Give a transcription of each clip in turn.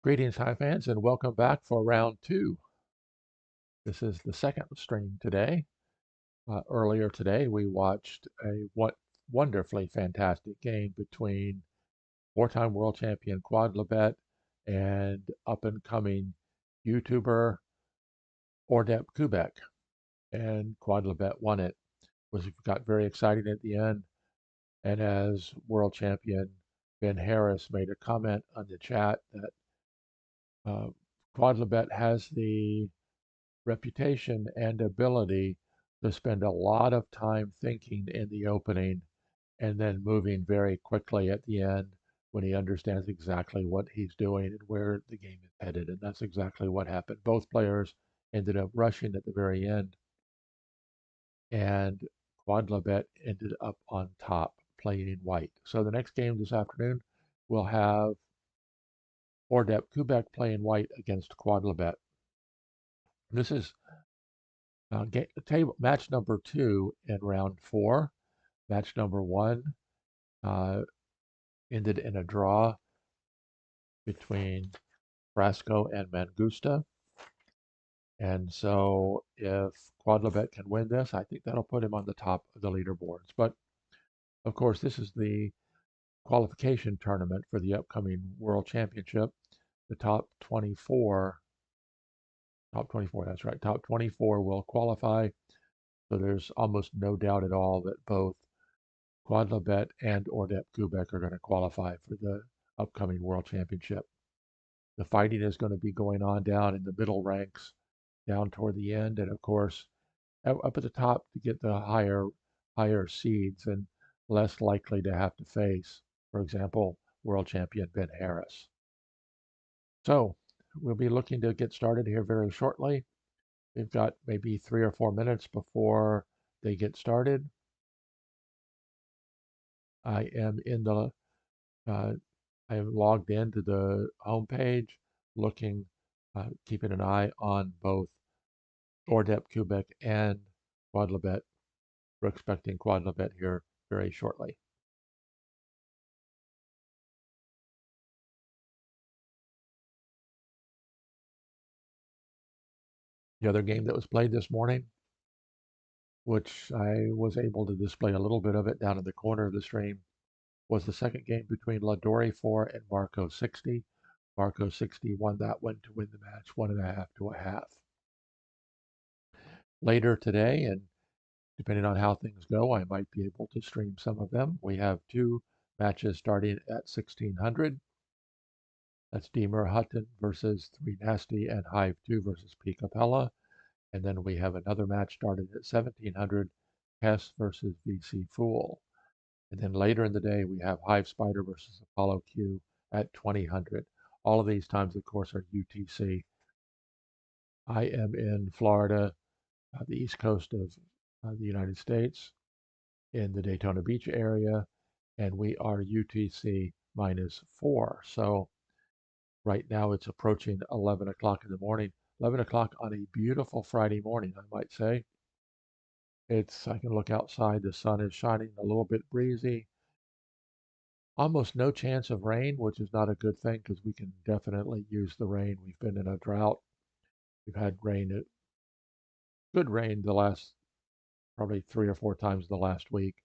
Greetings, Hive fans, and welcome back for round two. This is the second stream today. Earlier today, we watched a wonderfully fantastic game between four-time world champion Quodlibet and up-and-coming YouTuber OrdepCubik, and Quodlibet won it. Got very exciting at the end, and as world champion Ben Harris made a comment on the chat that Quodlibet has the reputation and ability to spend a lot of time thinking in the opening and then moving very quickly at the end when he understands exactly what he's doing and where the game is headed. And that's exactly what happened. Both players ended up rushing at the very end, and Quodlibet ended up on top playing in white. So the next game this afternoon, we'll have OrdepCubik playing white against Quodlibet. This is match number 2 in round 4. Match number 1 ended in a draw between Frasco and Mangusta. And so if Quodlibet can win this, I think that'll put him on the top of the leaderboards. But of course, this is the qualification tournament for the upcoming World Championship. The top 24, that's right, top 24 will qualify. So there's almost no doubt at all that both Quodlibet and OrdepCubik are going to qualify for the upcoming World Championship. The fighting is going to be going on down in the middle ranks, down toward the end, and of course, up at the top to get the higher seeds and less likely to have to face, for example, World Champion Ben Harris. So we'll be looking to get started here very shortly. We've got maybe 3 or 4 minutes before they get started. I am in the I am logged into the home page, looking, keeping an eye on both OrdepCubik and Quodlibet. We're expecting Quodlibet here very shortly. The other game that was played this morning, which I was able to display a little bit of it down in the corner of the stream, was the second game between Ladori 4 and Marco 60. Marco 60 won that one to win the match 1.5 to 1/2. Later today, and depending on how things go, I might be able to stream some of them. We have 2 matches starting at 1600. That's Deemer Hutton versus 3 Nasty and Hive 2 versus P. Capella. And then we have another match starting at 1700, Hess versus VC Fool. And then later in the day, we have Hive Spider versus Apollo Q at 2000. All of these times, of course, are UTC. I am in Florida, the east coast of the United States, in the Daytona Beach area, and we are UTC -4. So right now it's approaching 11 o'clock in the morning. 11 o'clock on a beautiful Friday morning, I might say. I can look outside, the sun is shining, a little bit breezy. Almost no chance of rain, which is not a good thing because we can definitely use the rain. We've been in a drought. We've had good rain the last probably 3 or 4 times the last week,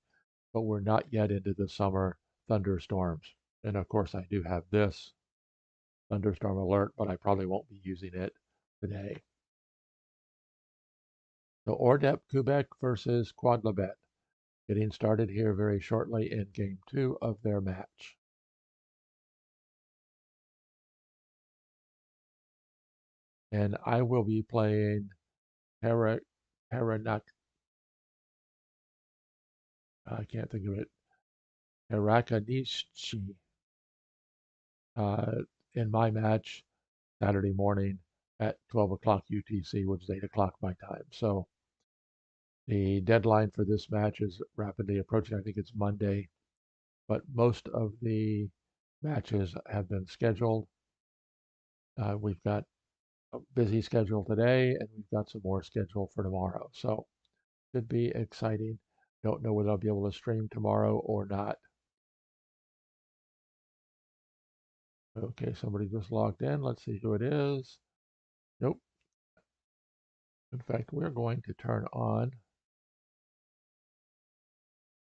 but we're not yet into the summer thunderstorms. And of course, I do have this thunderstorm alert, but I probably won't be using it today. So OrdepCubik versus Quodlibet, getting started here very shortly in game 2 of their match. And I will be playing Paranak. I can't think of it. Hirakanishi in my match Saturday morning at 12 o'clock UTC, which is 8 o'clock my time. So the deadline for this match is rapidly approaching. I think it's Monday, but most of the matches have been scheduled. We've got a busy schedule today, and we've got some more scheduled for tomorrow. So should be exciting. Don't know whether I'll be able to stream tomorrow or not. Okay, somebody just logged in. Let's see who it is. Nope. In fact, we're going to turn on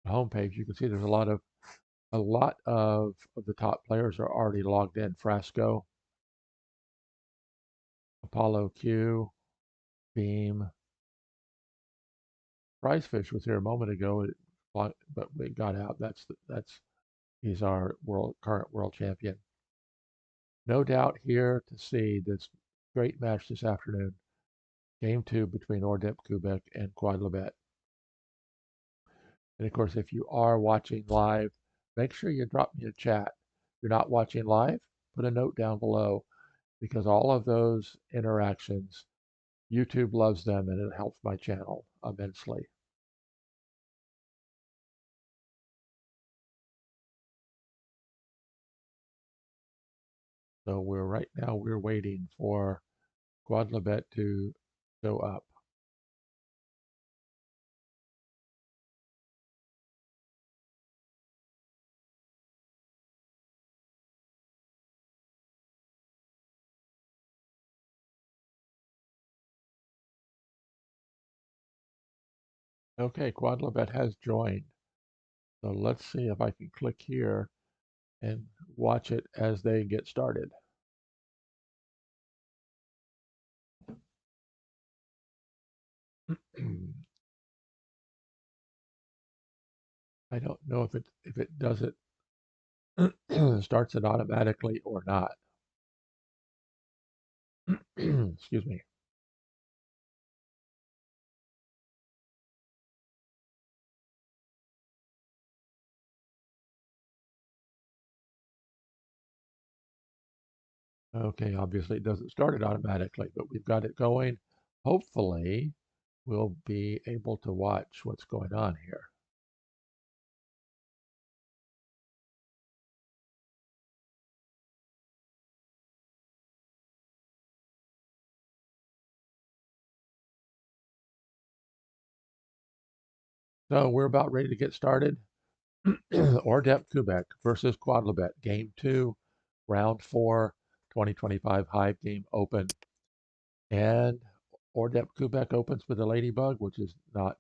the homepage. You can see there's a lot of the top players are already logged in. Frasco, Apollo Q, Beam. Prizefish was here a moment ago, but we got out. He's our current world champion. No doubt here to see this great match this afternoon. Game 2 between OrdepCubik and Quodlibet. And of course, if you are watching live, make sure you drop me a chat. If you're not watching live, put a note down below because all of those interactions, YouTube loves them and it helps my channel immensely. So right now we're waiting for Quodlibet to go up. Okay, Quodlibet has joined. So let's see if I can click here and watch it as they get started. I don't know if it does it starts it automatically or not. Excuse me. Okay, obviously it doesn't start it automatically, but we've got it going. Hopefully, we'll be able to watch what's going on here. So we're about ready to get started. OrdepCubik versus Quodlibet, Game 2, Round 4, 2025 Hive Game Open. And OrdepCubik opens with a ladybug, which is not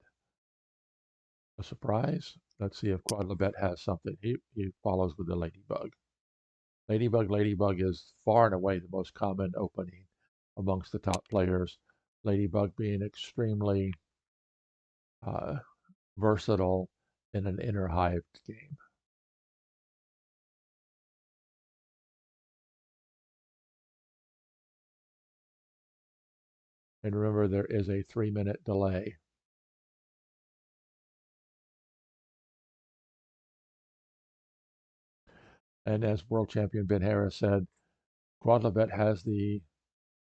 a surprise. Let's see if Quodlibet has something. He follows with the ladybug. Ladybug is far and away the most common opening amongst the top players. Ladybug being extremely uh, versatile in an inner hive game. And remember, there is a 3-minute delay. And as world champion Ben Harris said, Quodlibet has the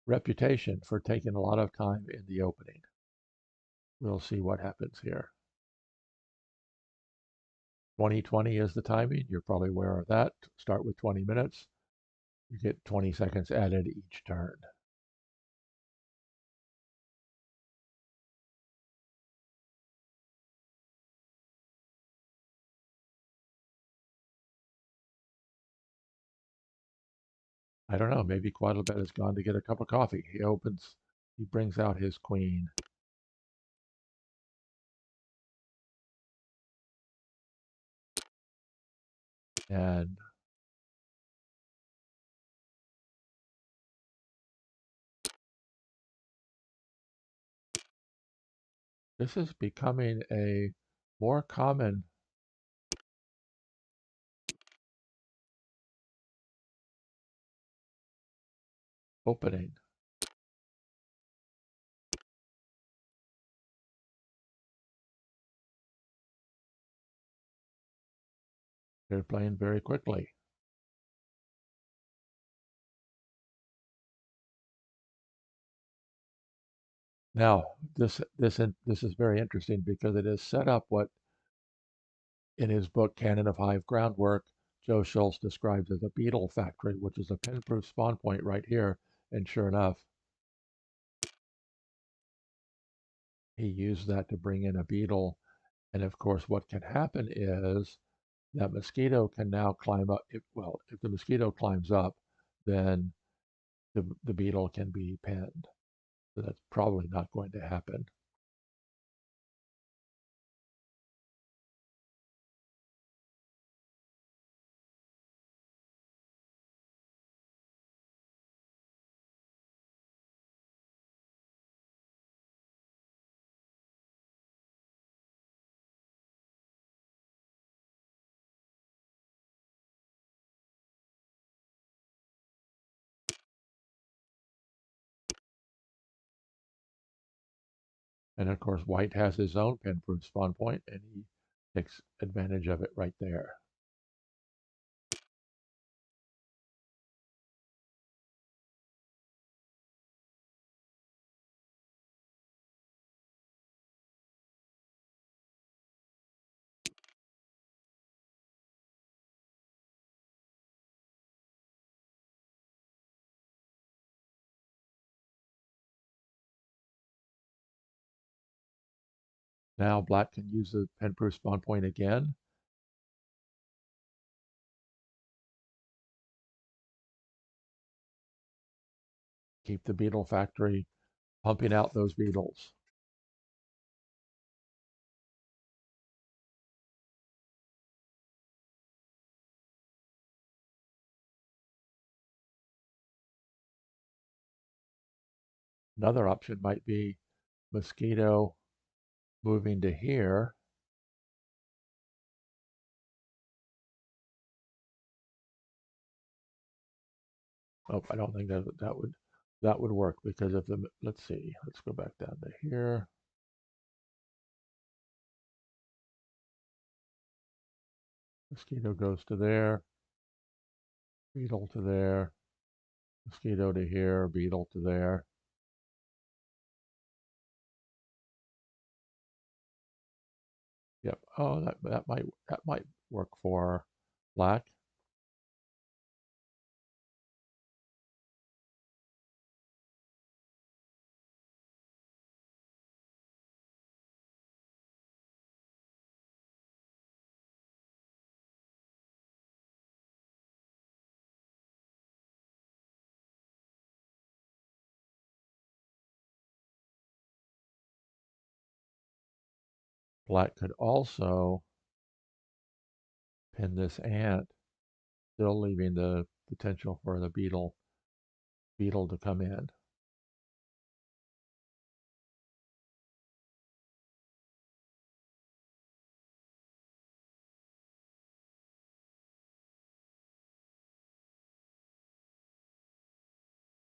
reputation for taking a lot of time in the opening. We'll see what happens here. 2020 is the timing. You're probably aware of that. Start with 20 minutes. You get 20 seconds added each turn. I don't know. Maybe Quodlibet has gone to get a cup of coffee. He brings out his queen. And this is becoming a more common opening. They're playing very quickly. Now, this is very interesting because it is set up what in his book Canon of Hive Groundwork, Joe Schultz describes as a beetle factory, which is a pin-proof spawn point right here. And sure enough, he used that to bring in a beetle. And of course, what can happen is that mosquito can now climb up. If the mosquito climbs up, then the beetle can be pinned. So that's probably not going to happen. And of course, white has his own pin-proof spawn point, and he takes advantage of it right there. Now black can use the pin-proof spawn point again. Keep the beetle factory pumping out those beetles. Another option might be mosquito moving to here. Oh, I don't think that would work because of the, let's see, let's go back down to here. Mosquito goes to there, beetle to there, mosquito to here, beetle to there. Yep. Oh, that might work for black. Black could also pin this ant, still leaving the potential for the beetle to come in.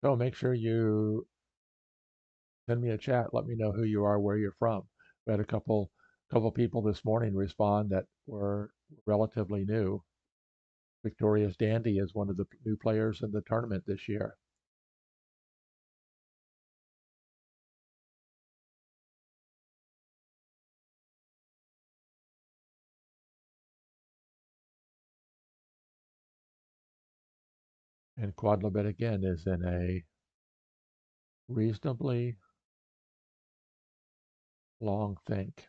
So make sure you send me a chat. Let me know who you are, where you're from. We had a couple people this morning respond that were relatively new. Victoria's Dandy is one of the new players in the tournament this year. And Quodlibet again is in a reasonably long think.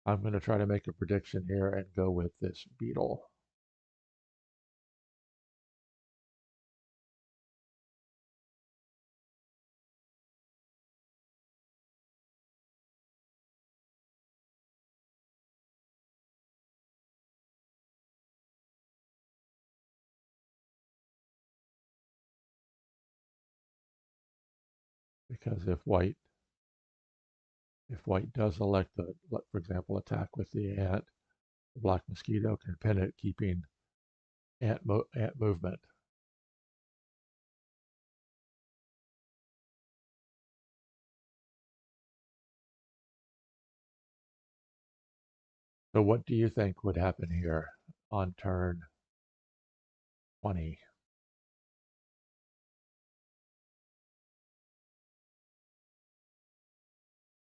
I'm going to try to make a prediction here and go with this beetle. Because if white does elect the, for example, attack with the ant, the black mosquito can pin it, keeping ant movement. So what do you think would happen here on turn 20?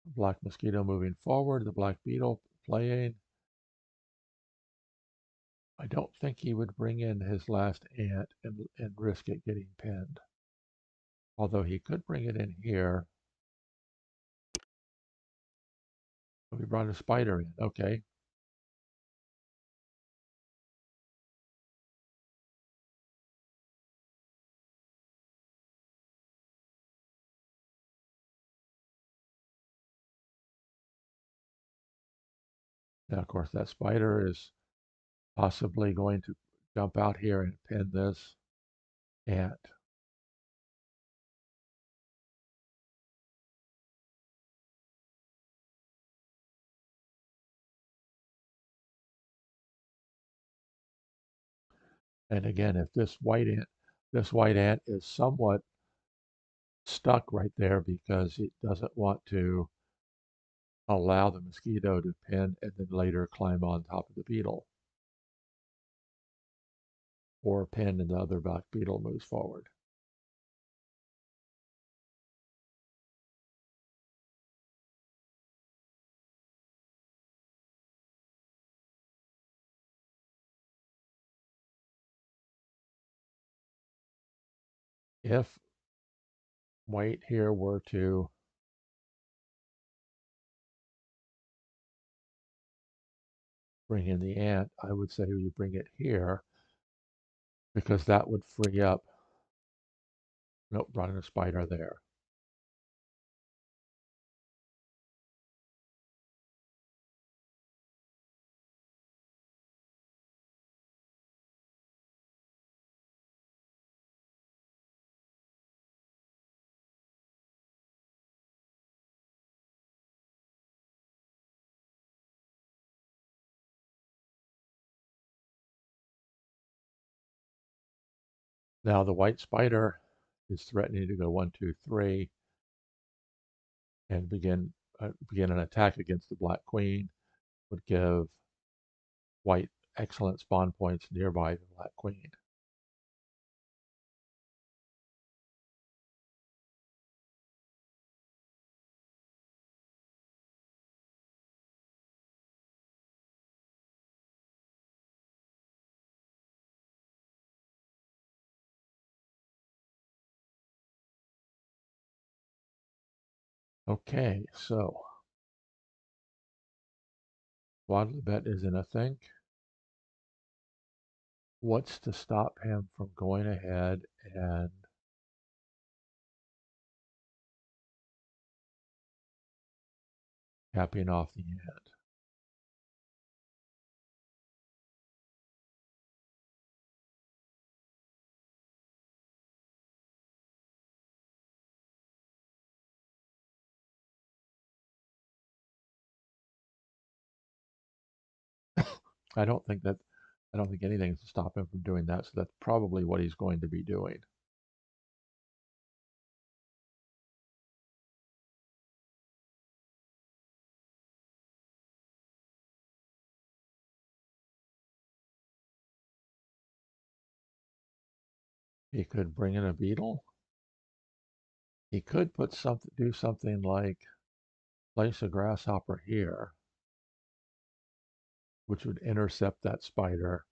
The black mosquito moving forward, the black beetle playing. I don't think he would bring in his last ant and risk it getting pinned. Although he could bring it in here. We brought a spider in, okay. Now, of course, that spider is possibly going to jump out here and pin this ant. And again, if this white ant is somewhat stuck right there because it doesn't want to allow the mosquito to pin and then later climb on top of the beetle, or pin and the other black beetle moves forward. If white here were to bring in the ant, I would say you bring it here because that would free up. Nope, brought in a spider there. Now the white spider is threatening to go 1, 2, 3 and begin an attack against the black queen. Would give white excellent spawn points nearby the black queen. Okay, so Quodlibet is in a think. What's to stop him from going ahead and capping off the ant? I don't think anything's to stop him from doing that, so that's probably what he's going to be doing. He could bring in a beetle. He could do something like place a grasshopper here, which would intercept that spider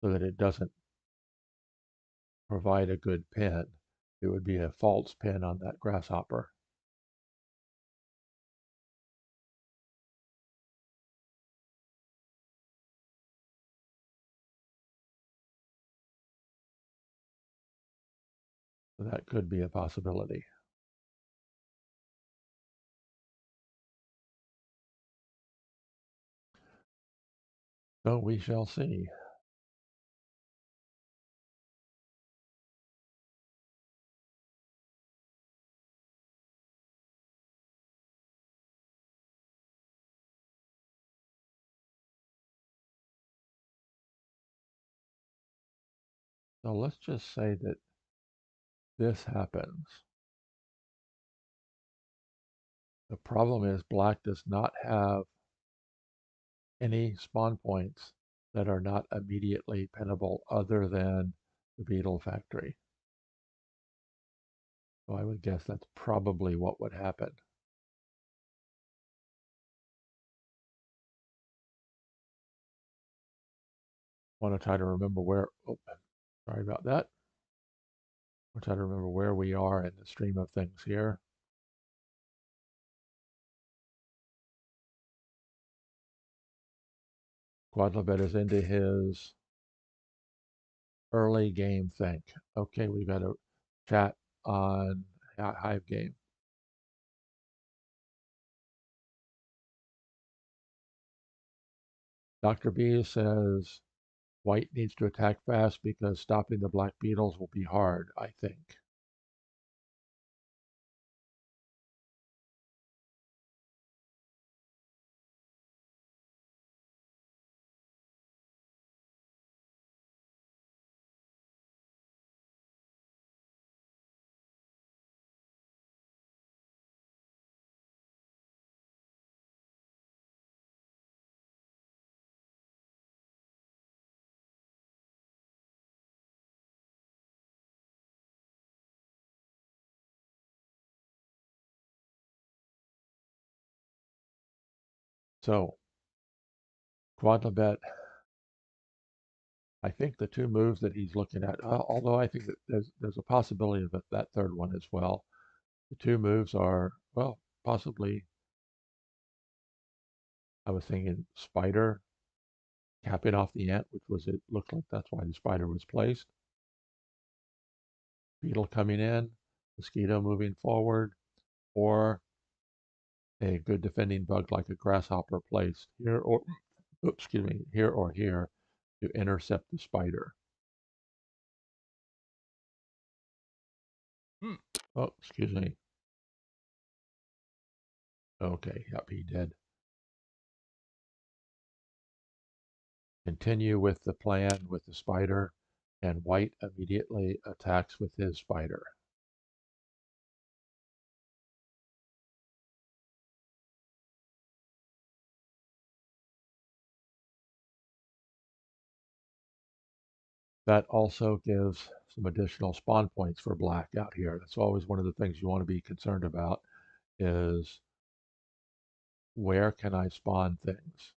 so that it doesn't provide a good pin. It would be a false pin on that grasshopper. So that could be a possibility. So we shall see. So let's just say that this happens. The problem is black does not have any spawn points that are not immediately pinnable other than the beetle factory. So I would guess that's probably what would happen. Want to try to remember where, oh, sorry about that. We'll try to remember where we are in the stream of things here. Quodlibet is into his early game think. Okay, we've got a chat on Hive game. Dr. B says white needs to attack fast because stopping the black beetles will be hard, I think. So Quodlibet, I think the two moves that he's looking at, although I think that there's a possibility of that third one as well. The two moves are, well, possibly, I was thinking spider, capping off the ant, which was, it looked like that's why the spider was placed. Beetle coming in, mosquito moving forward, or a good defending bug like a grasshopper placed here or, oops, excuse me, here or here to intercept the spider. Oh, excuse me. Okay, yep, he did. Continue with the plan with the spider, and white immediately attacks with his spider. That also gives some additional spawn points for black out here. That's always one of the things you want to be concerned about, is where can I spawn things?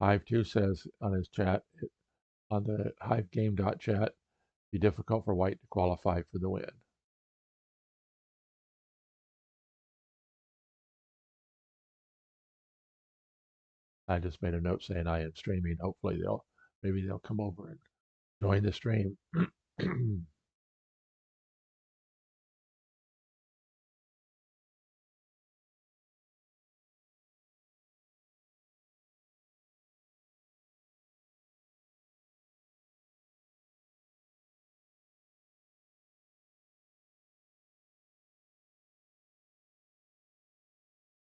Hive2 says on his chat, on the hivegame.chat, be difficult for white to qualify for the win. I just made a note saying I am streaming. Hopefully maybe they'll come over and join the stream.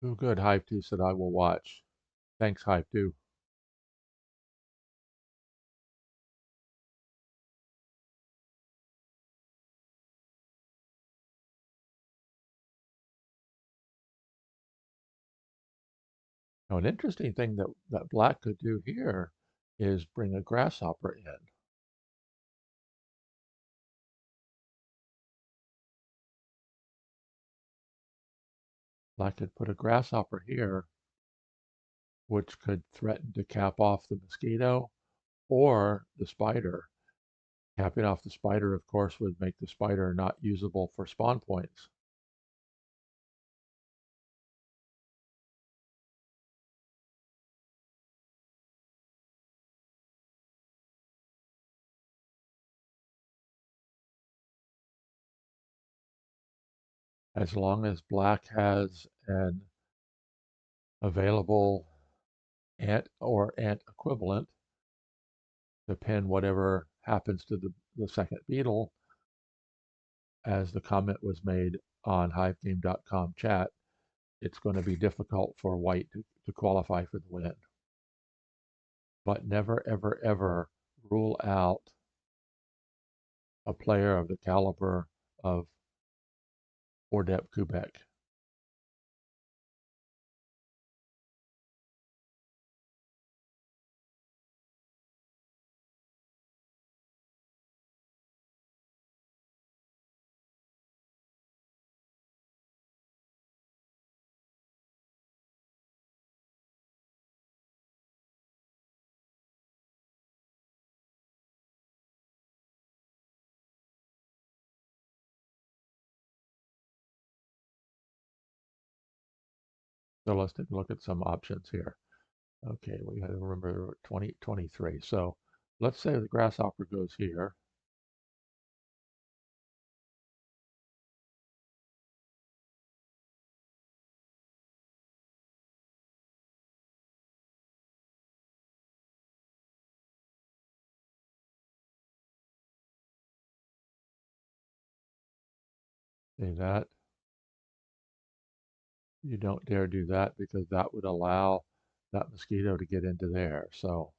Oh, good. Hive2 said I will watch. Thanks, Hive2. Now, an interesting thing that black could do here is bring a grasshopper in. Black could put a grasshopper here, which could threaten to cap off the mosquito or the spider. Capping off the spider, of course, would make the spider not usable for spawn points. As long as black has an available ant or ant equivalent to pin whatever happens to the second beetle, as the comment was made on hivegame.com chat, it's going to be difficult for white to qualify for the win. But never, ever, ever rule out a player of the caliber of OrdepCubik. So let's take a look at some options here. Okay, we got to remember 2023. So let's say the grasshopper goes here. See that? You don't dare do that because that would allow that mosquito to get into there. So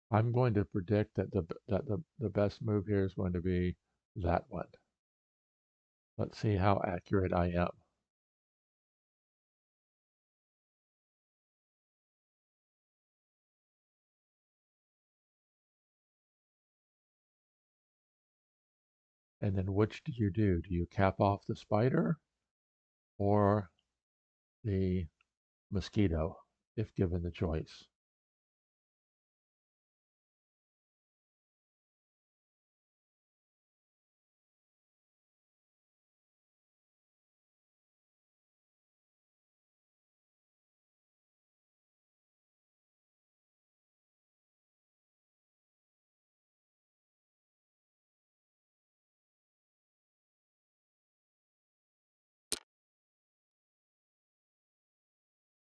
I'm going to predict that the best move here is going to be that one. Let's see how accurate I am. And then which do you do? Do you cap off the spider or the mosquito if given the choice?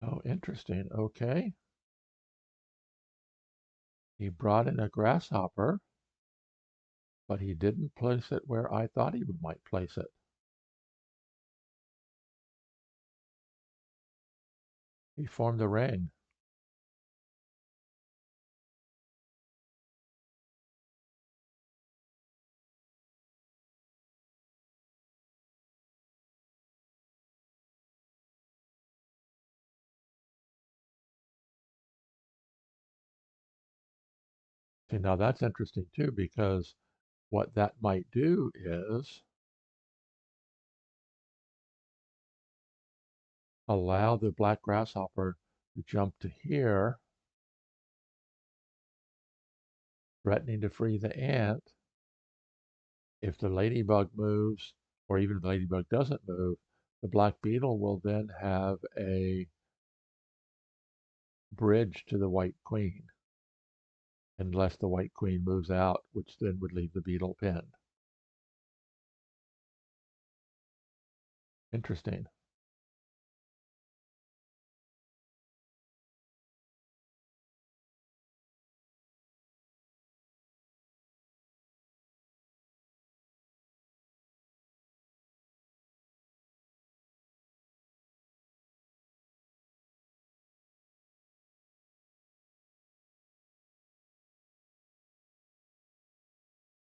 Oh, interesting. Okay. He brought in a grasshopper, but he didn't place it where I thought he might place it. He formed a ring. See, now that's interesting too, because what that might do is allow the black grasshopper to jump to here, threatening to free the ant. If the ladybug moves, or even if the ladybug doesn't move, the black beetle will then have a bridge to the white queen, unless the white queen moves out, which then would leave the beetle pinned. Interesting.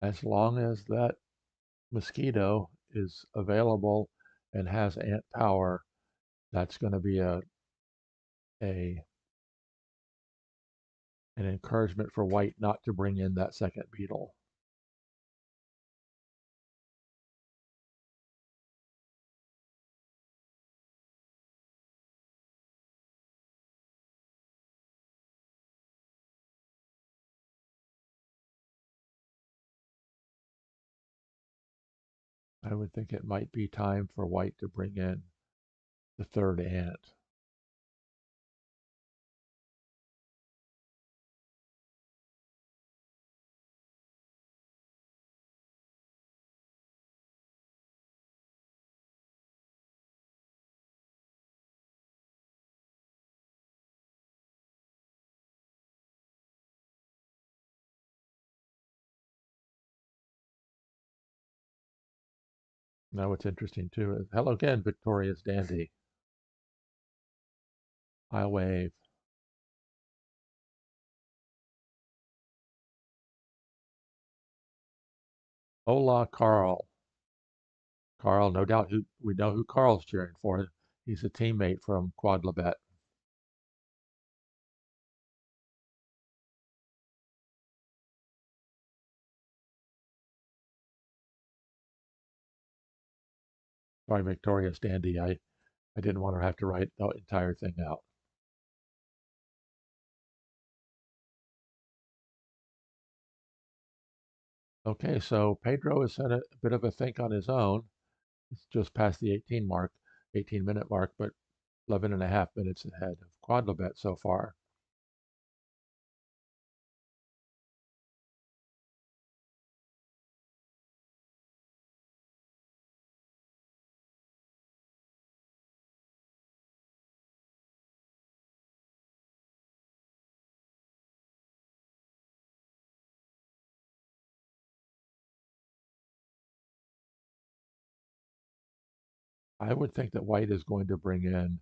As long as that mosquito is available and has ant power, that's going to be a an encouragement for white not to bring in that second beetle. I would think it might be time for white to bring in the third ant. Now what's interesting too is, hello again, Victoria's Dandy. I wave. Hola, Carl. Carl, no doubt we know who Carl's cheering for. He's a teammate from Quodlibet. Sorry, Victoria's Dandy. I didn't want to have to write the entire thing out. Okay, so Pedro has had a bit of a think on his own. It's just past the 18-minute mark, but 11 and a half minutes ahead of Quodlibet so far. I would think that white is going to bring in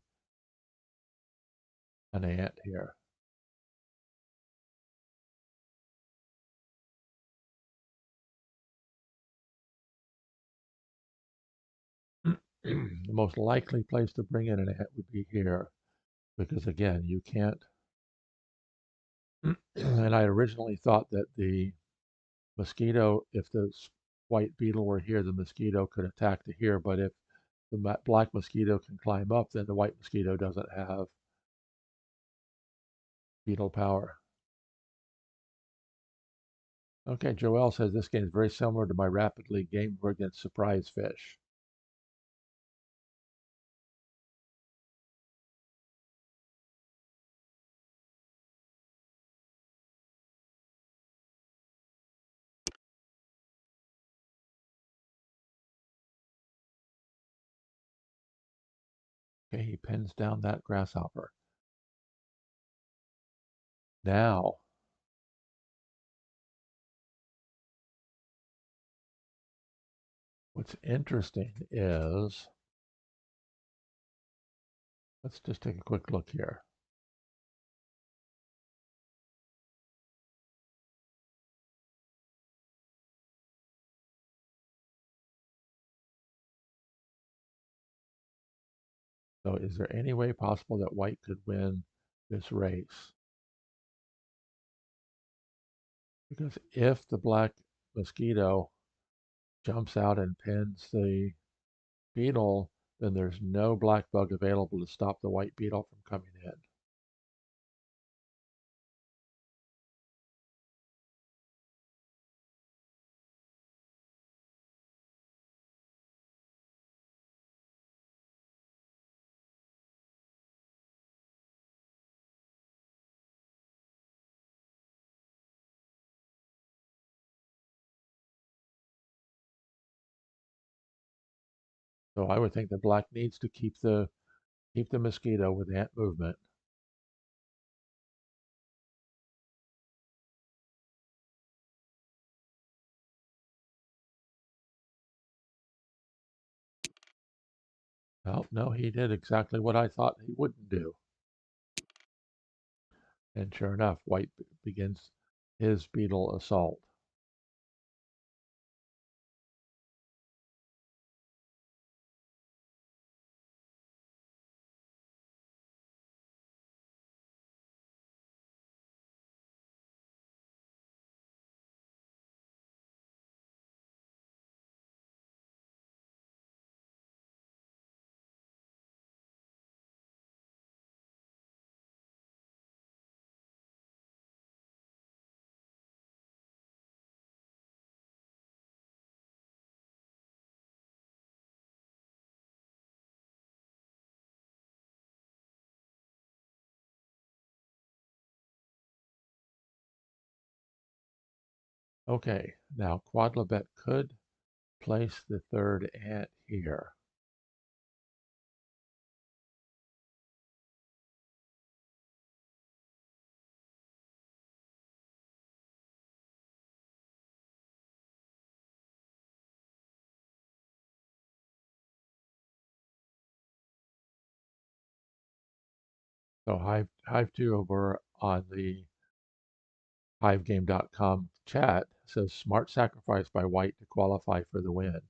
an ant here. The most likely place to bring in an ant would be here, because again, you can't. And I originally thought that the mosquito, if the white beetle were here, the mosquito could attack to here, but if the black mosquito can climb up, then the white mosquito doesn't have beetle power. Okay, Joel says this game is very similar to my Rapid League game against Surprise Fish. Okay, he pins down that grasshopper. Now, what's interesting is, let's just take a quick look here. So is there any way possible that white could win this race? Because if the black mosquito jumps out and pins the beetle, then there's no black bug available to stop the white beetle from coming in. So I would think that black needs to keep the mosquito with ant movement. Well, no, he did exactly what I thought he wouldn't do. And sure enough, white begins his beetle assault. Okay, now Quodlibet could place the third ant here. So Hive2 over on the HiveGame.com chat says smart sacrifice by white to qualify for the win.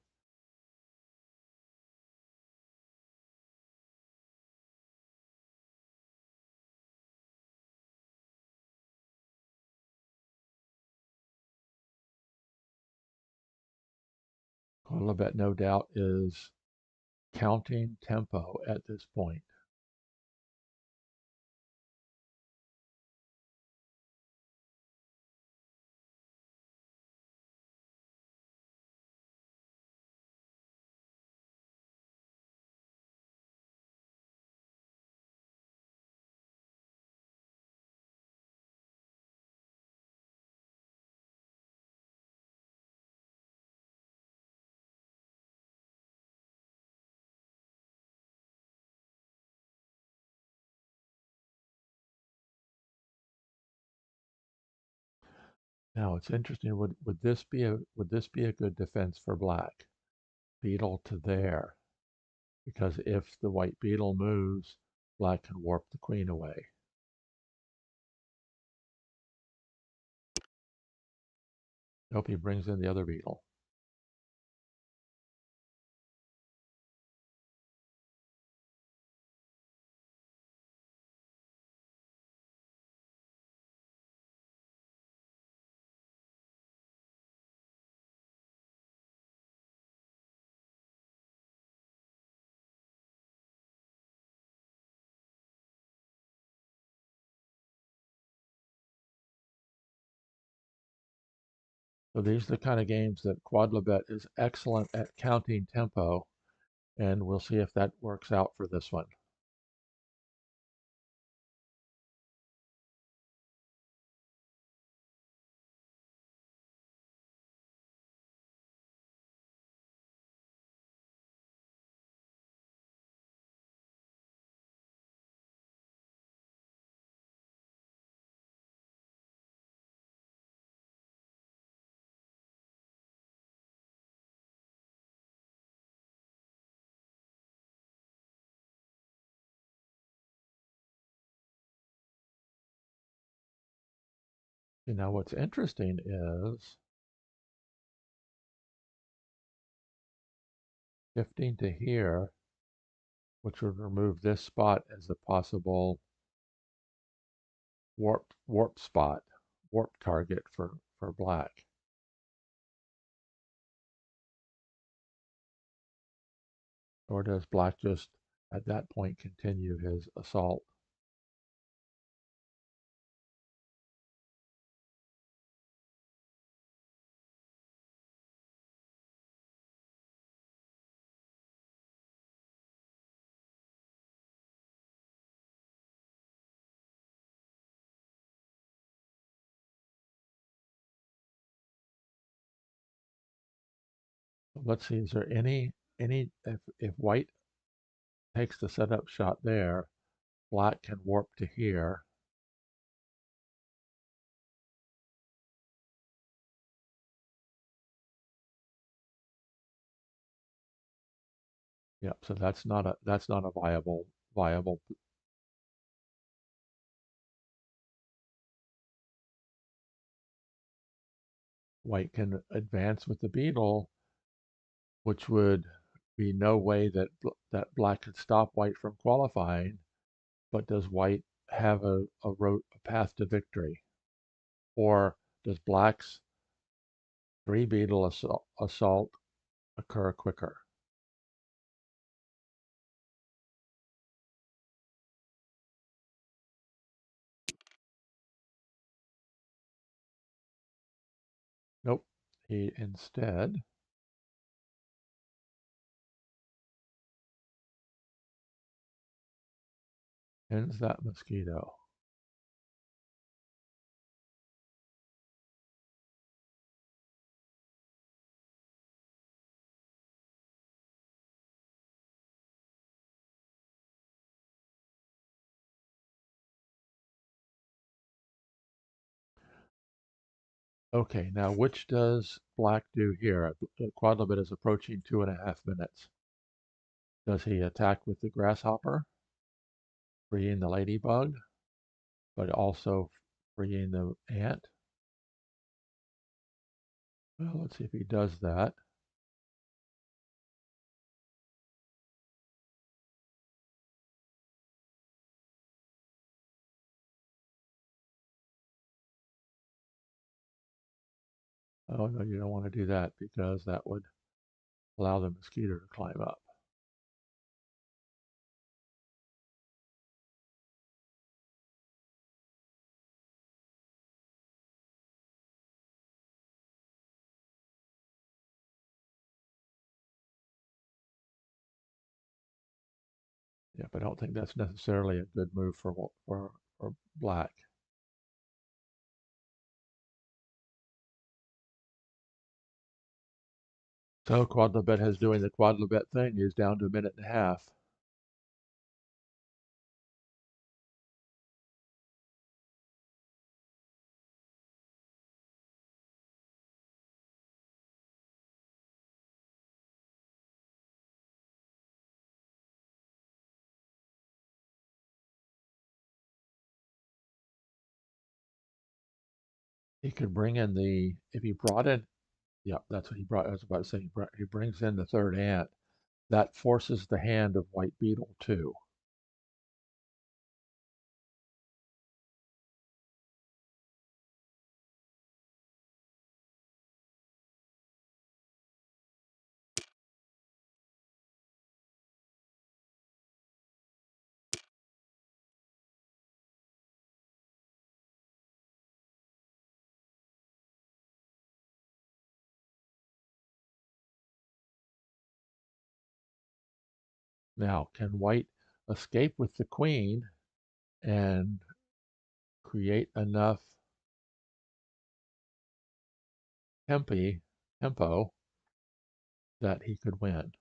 Quodlibet no doubt is counting tempo at this point. Now it's interesting. Would this be a good defense for black? Beetle to there, because if the white beetle moves, black can warp the queen away. Nope, he brings in the other beetle. So these are the kind of games that Quodlibet is excellent at counting tempo, and we'll see if that works out for this one. You know, what's interesting is shifting to here, which would remove this spot as a possible warp spot, warp target for black. Or does black just at that point continue his assault? Let's see, is there any if white takes the setup shot there, black can warp to here. Yep, so that's not a viable. White can advance with the beetle, which would be no way that black could stop white from qualifying. But does white have a path to victory, or does black's three beetle assault occur quicker? Nope. He instead ends that mosquito. Okay, now which does black do here? Quadlibet is approaching 2.5 minutes. Does he attack with the grasshopper, freeing the ladybug, but also freeing the ant? Well, let's see if he does that. Oh, no, you don't want to do that because that would allow the mosquito to climb up. Yeah, but I don't think that's necessarily a good move for black. So Quadlibet has doing the Quadlibet thing. He's down to 1.5 minutes. He could bring in the, if he brought in, yeah, that's what he brought. I was about to say, he brings in the third ant. That forces the hand of White Beetle too. Now, can White escape with the queen and create enough tempo that he could win?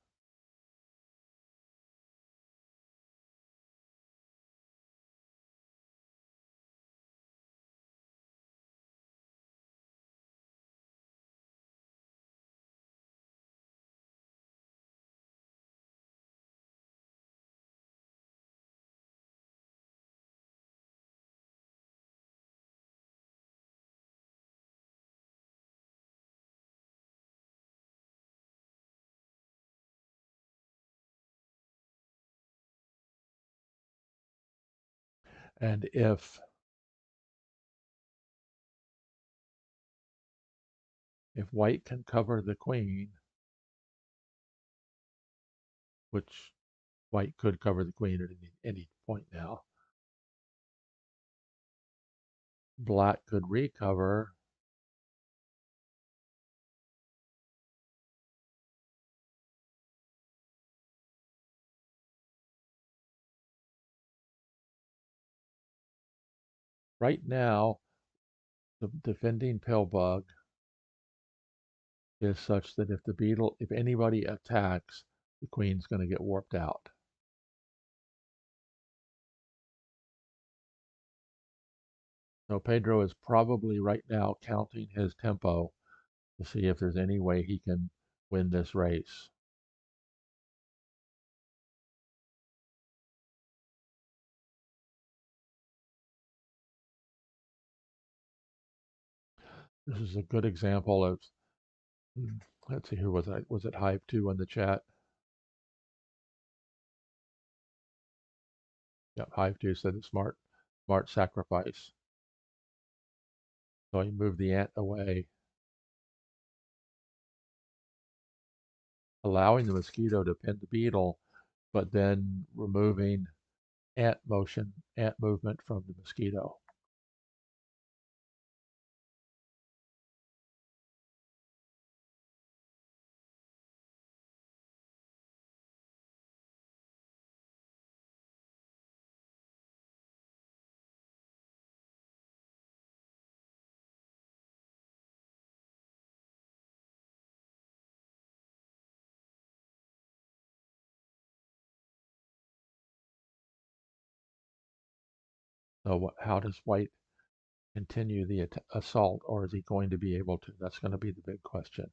And if White can cover the queen, which White could cover the queen at any point now, Black could recover. Right now, the defending Pillbug is such that if anybody attacks, the queen's going to get warped out. So Pedro is probably right now counting his tempo to see if there's any way he can win this race. This is a good example of, let's see, who was it? Was it Hive 2 in the chat? Yeah, Hive 2 said a smart sacrifice. So he moved the ant away, allowing the mosquito to pin the beetle, but then removing ant movement from the mosquito. So how does White continue the assault, or is he going to be able to? That's going to be the big question.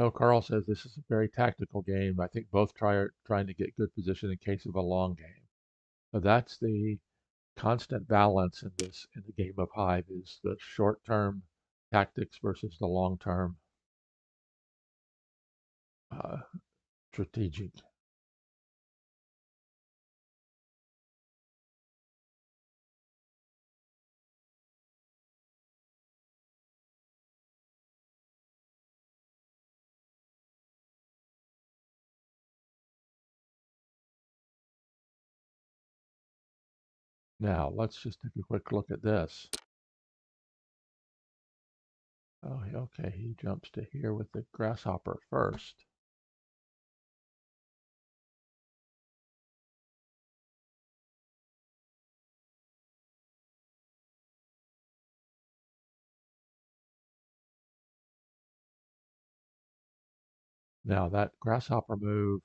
No, Carl says this is a very tactical game. I think both are trying to get good position in case of a long game. So that's the constant balance in the game of Hive is the short-term tactics versus the long-term uh, strategic. Now let's just take a quick look at this. Oh, okay, he jumps to here with the grasshopper first. Now that grasshopper move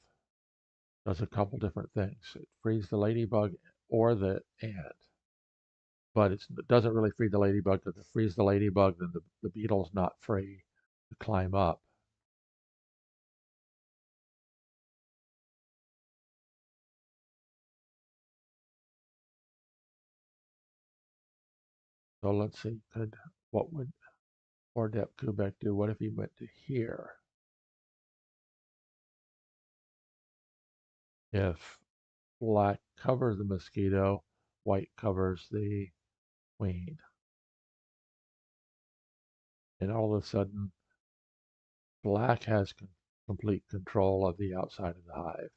does a couple different things. It frees the ladybug or the ant. but it doesn't really free the ladybug. If it frees the ladybug, then the beetle's not free to climb up. So let's see, what would OrdepCubik do? What if he went to here? If black covers the mosquito, white covers the queen. And all of a sudden, black has complete control of the outside of the hive.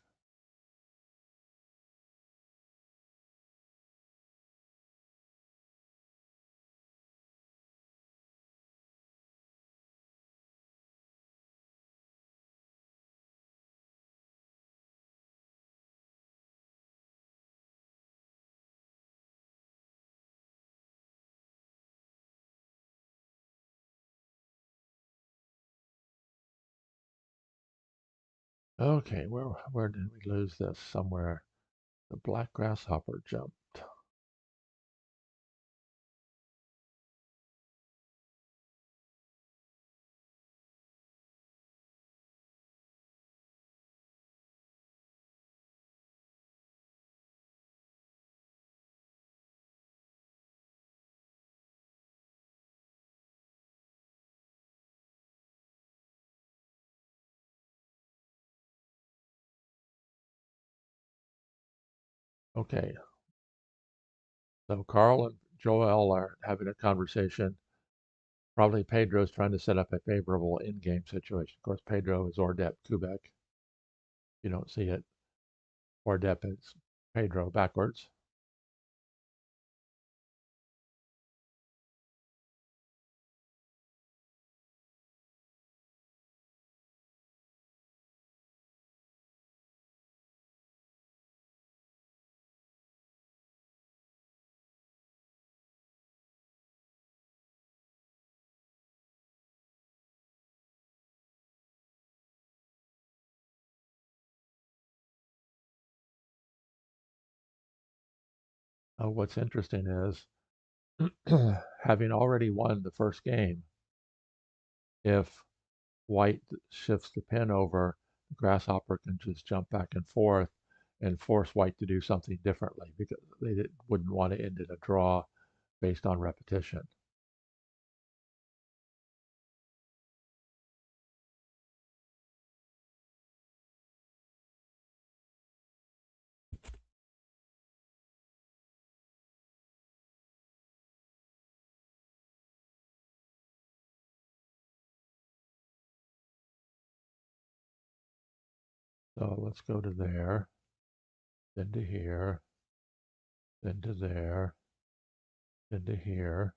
Okay, where did we lose this? Somewhere the black grasshopper jumped. Okay, so Carl and Joel are having a conversation. Probably Pedro's trying to set up a favorable in-game situation. Of course, Pedro is OrdepCubik. You don't see it. Ordep is Pedro backwards. What's interesting is having already won the first game, if white shifts the pin over, the grasshopper can just jump back and forth and force white to do something differently because they wouldn't want to end in a draw based on repetition. So let's go to there, then to here, then to there, then to here.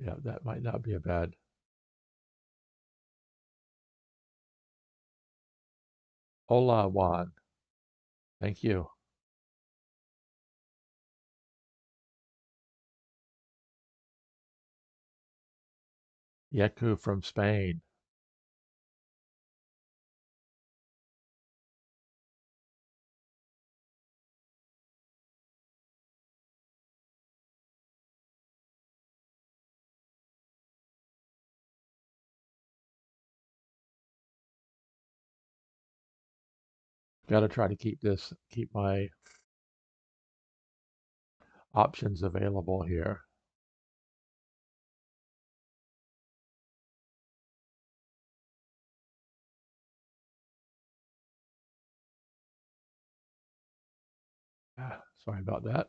Yeah, that might not be a bad. Hola, Juan. Thank you. Yeku from Spain. Got to try to keep my options available here. Sorry about that.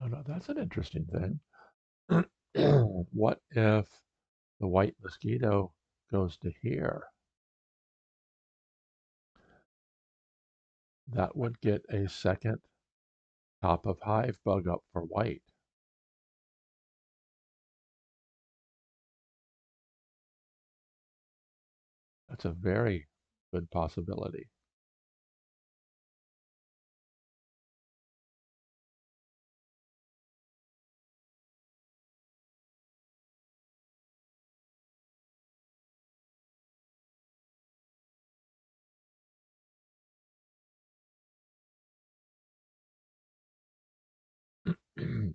Oh, no, that's an interesting thing. What if the white mosquito goes to here? That would get a second top of hive bug up for white. That's a very good possibility.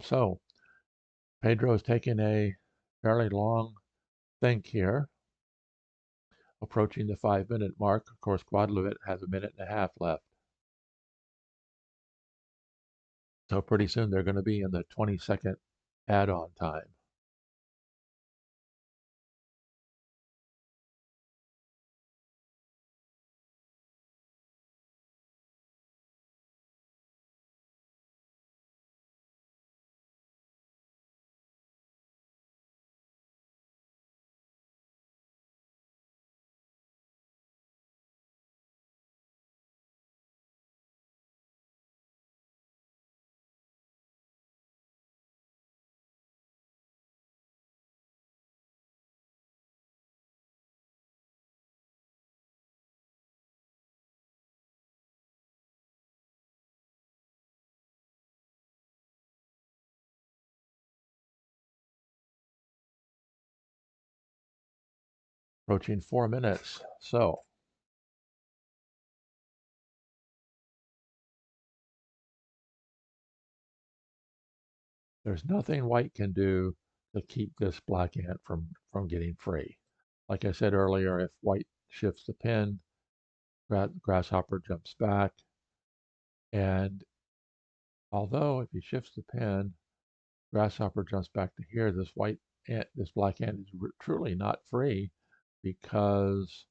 So Pedro's taking a fairly long think here, approaching the 5-minute mark. Of course, Quodlibet has a minute and a half left. So pretty soon they're going to be in the 20-second add-on time. Approaching 4 minutes. So there's nothing white can do to keep this black ant from getting free. Like I said earlier, if white shifts the pin, grasshopper jumps back. And although if he shifts the pin, grasshopper jumps back to here, this white ant, this black ant is truly not free because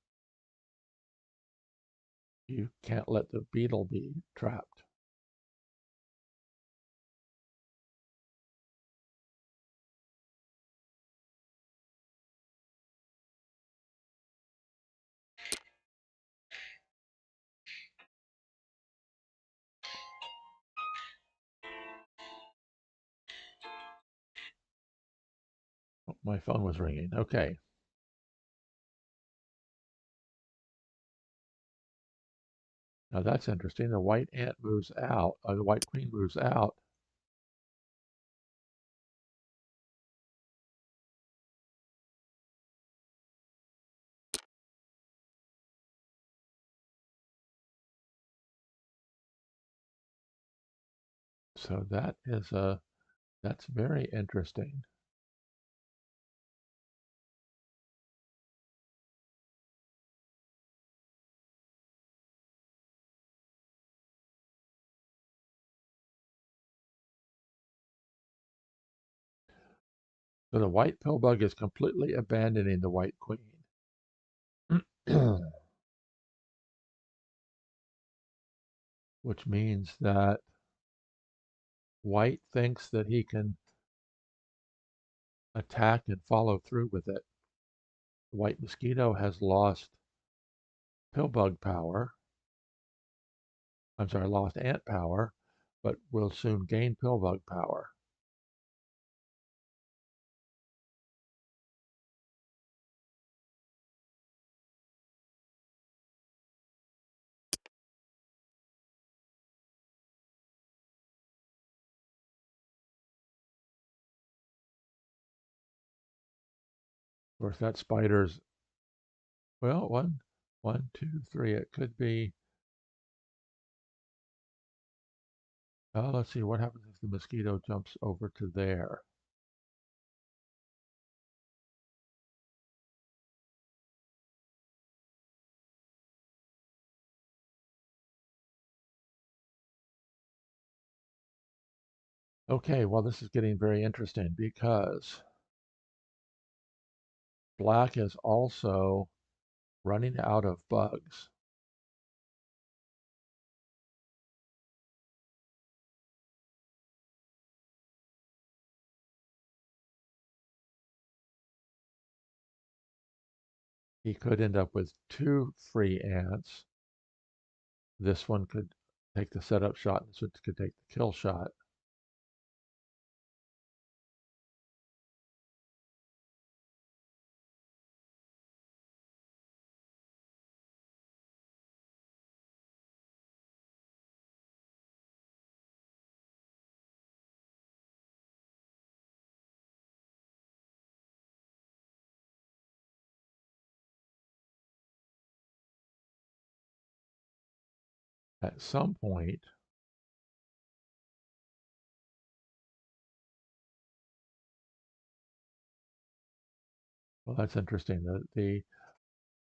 you can't let the beetle be trapped. Oh, my phone was ringing. Okay. Now that's interesting. The white ant moves out, the white queen moves out. So that's very interesting. So the white pill bug is completely abandoning the white queen. Which means that white thinks that he can attack and follow through with it. The white mosquito has lost pill bug power. I'm sorry, lost ant power, but will soon gain pill bug power. Of course, that spider's, well, one, two, three. It could be, let's see, what happens if the mosquito jumps over to there? Okay, well, this is getting very interesting because black is also running out of bugs. he could end up with 2 free ants. This one could take the setup shot, and this one could take the kill shot. At some point, well, that's interesting. The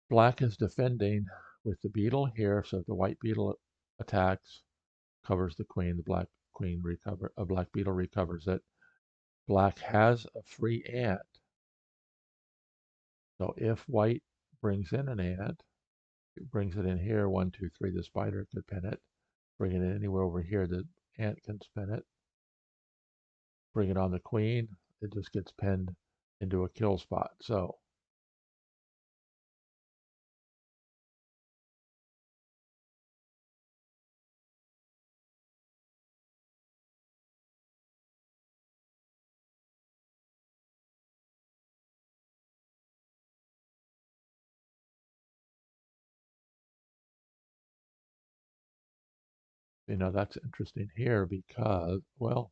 black is defending with the beetle here, so if the white beetle attacks, covers the queen, the black beetle recovers it. Black has a free ant, so if white brings in an ant, it brings it in here, 1, 2, 3, the spider could pin it. Bring it in anywhere over here, the ant can spin it. Bring it on the queen, it just gets pinned into a kill spot. So that's interesting here because, well,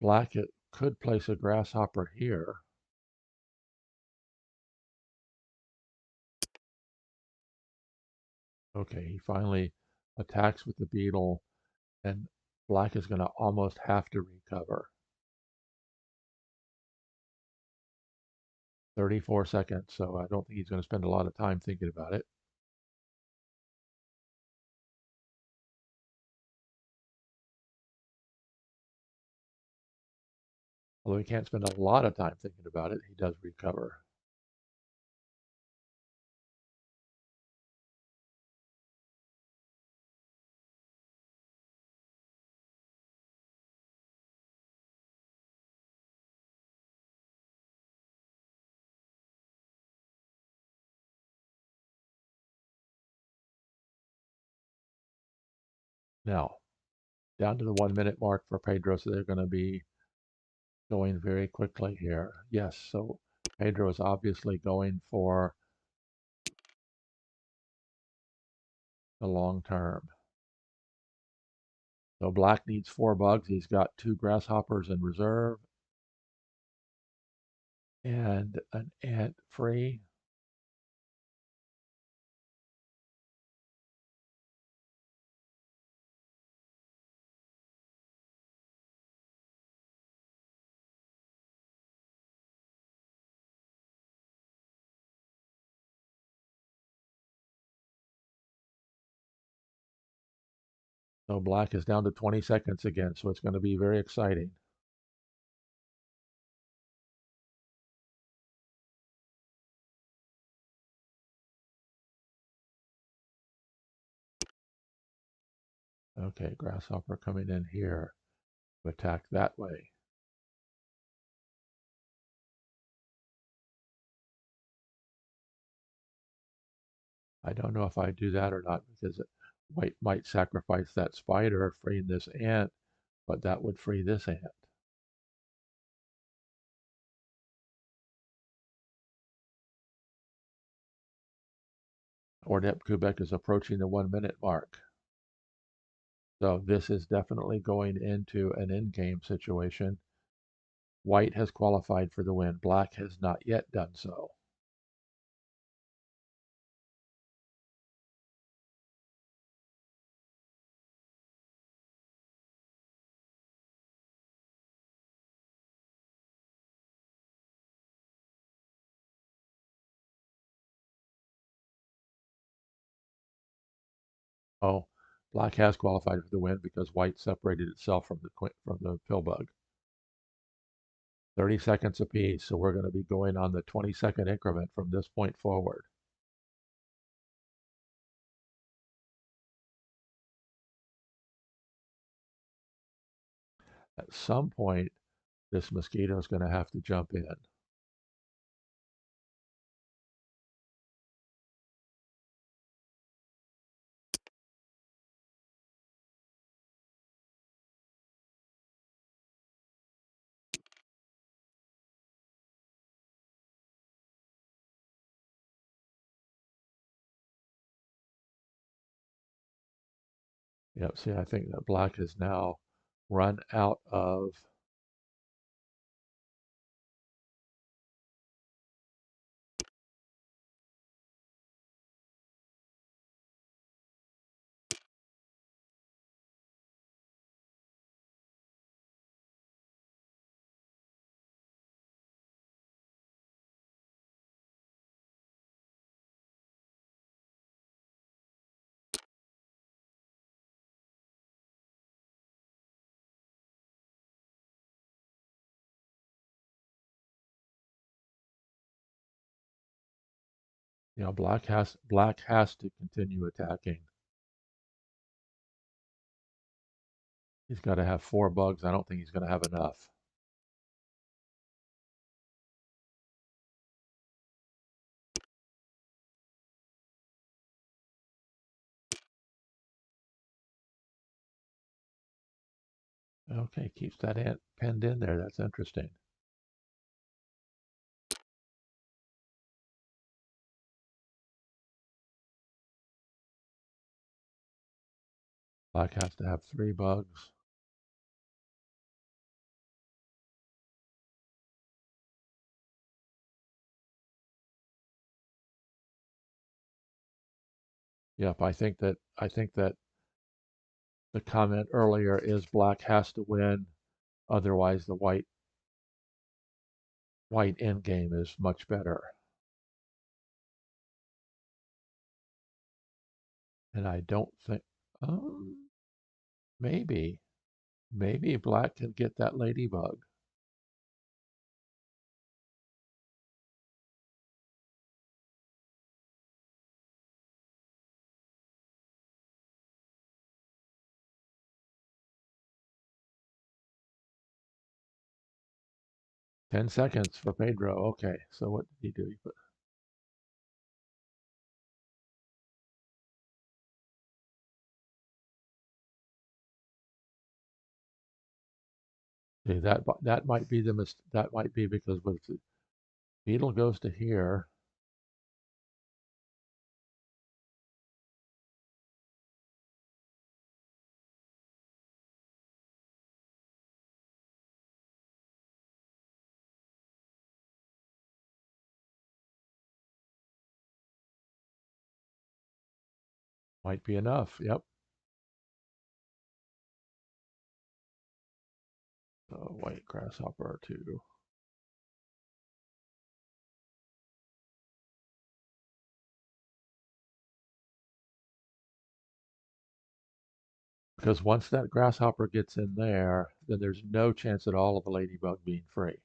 black it could place a grasshopper here. Okay, he finally attacks with the beetle, and black is going to almost have to recover. 34 seconds, so I don't think he's going to spend a lot of time thinking about it. Although he can't spend a lot of time thinking about it, he does recover. Now, down to the 1 minute mark for Pedro, so they're going to be going very quickly here. Yes, so Pedro is obviously going for the long term. So black needs 4 bugs. He's got 2 grasshoppers in reserve and an ant free. So black is down to 20 seconds again, so it's going to be very exciting. Okay, grasshopper coming in here to attack that way. I don't know if I do that or not because white might sacrifice that spider, freeing this ant, but that would free this ant. OrdepCubik is approaching the 1 minute mark. So this is definitely going into an in-game situation. White has qualified for the win. Black has not yet done so. Oh, black has qualified for the win because white separated itself from the pill bug. 30 seconds apiece, so we're going to be going on the 20-second increment from this point forward. At some point, this mosquito is going to have to jump in. Yep, see, I think that black has now run out of black has to continue attacking. He's got to have 4 bugs. I don't think he's going to have enough. Okay, keeps that ant pinned in there. That's interesting. Black has to have 3 bugs. Yep, I think that the comment earlier is black has to win, otherwise the white end game is much better. And I don't think maybe black can get that ladybug. Ten seconds for Pedro. Okay, so what did he do? See, that might be that might be because with the beetle goes to here. Might be enough. Yep. White grasshopper too. Because once that grasshopper gets in there, then there's no chance at all of the ladybug being free.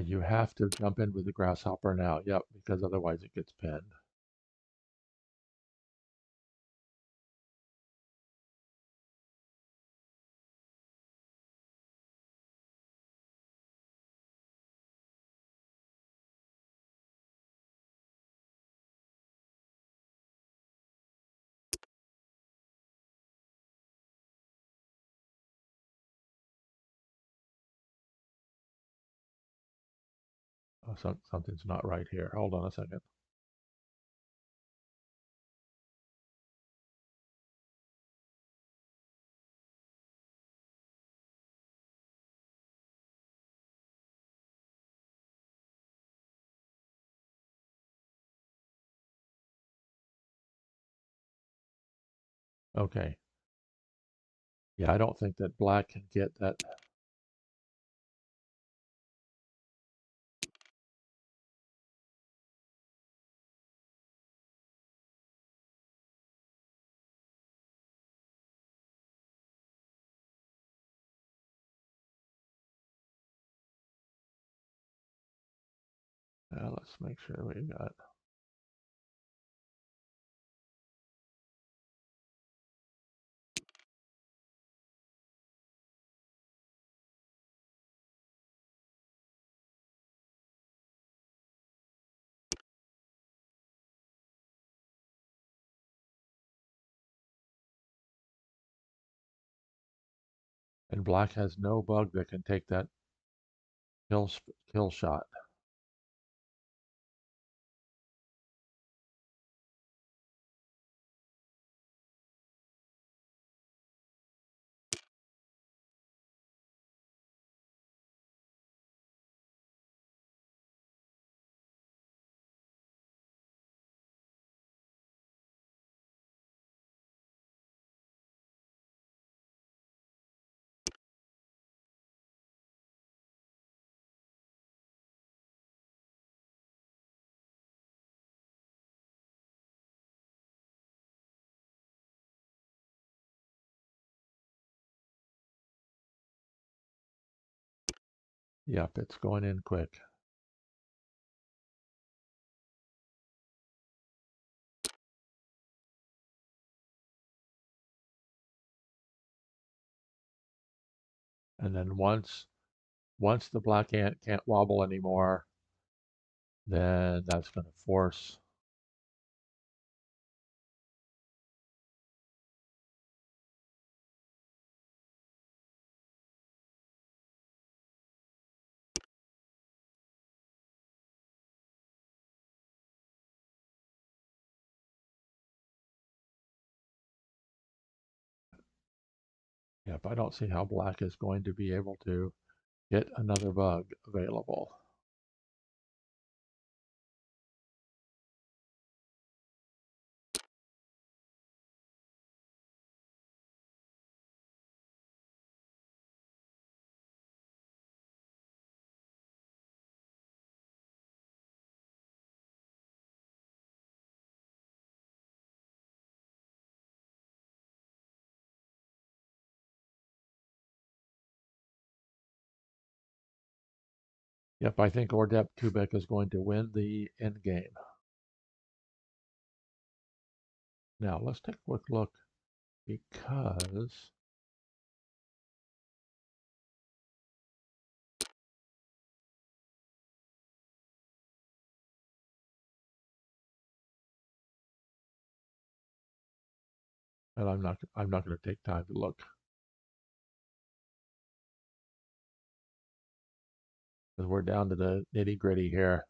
You have to jump in with the grasshopper now. Yep, because otherwise it gets pinned. Oh, something's not right here. Hold on a second. Okay. Yeah, I don't think that black can get that. Now let's make sure we got. And black has no bug that can take that kill shot. Yep, it's going in quick. And then once the black ant can't wobble anymore, then that's going to force. Yep, I don't see how black is going to be able to get another bug available. Yep, I think OrdepCubik is going to win the end game. Now let's take a quick look, because and I'm not going to take time to look, because we're down to the nitty gritty here.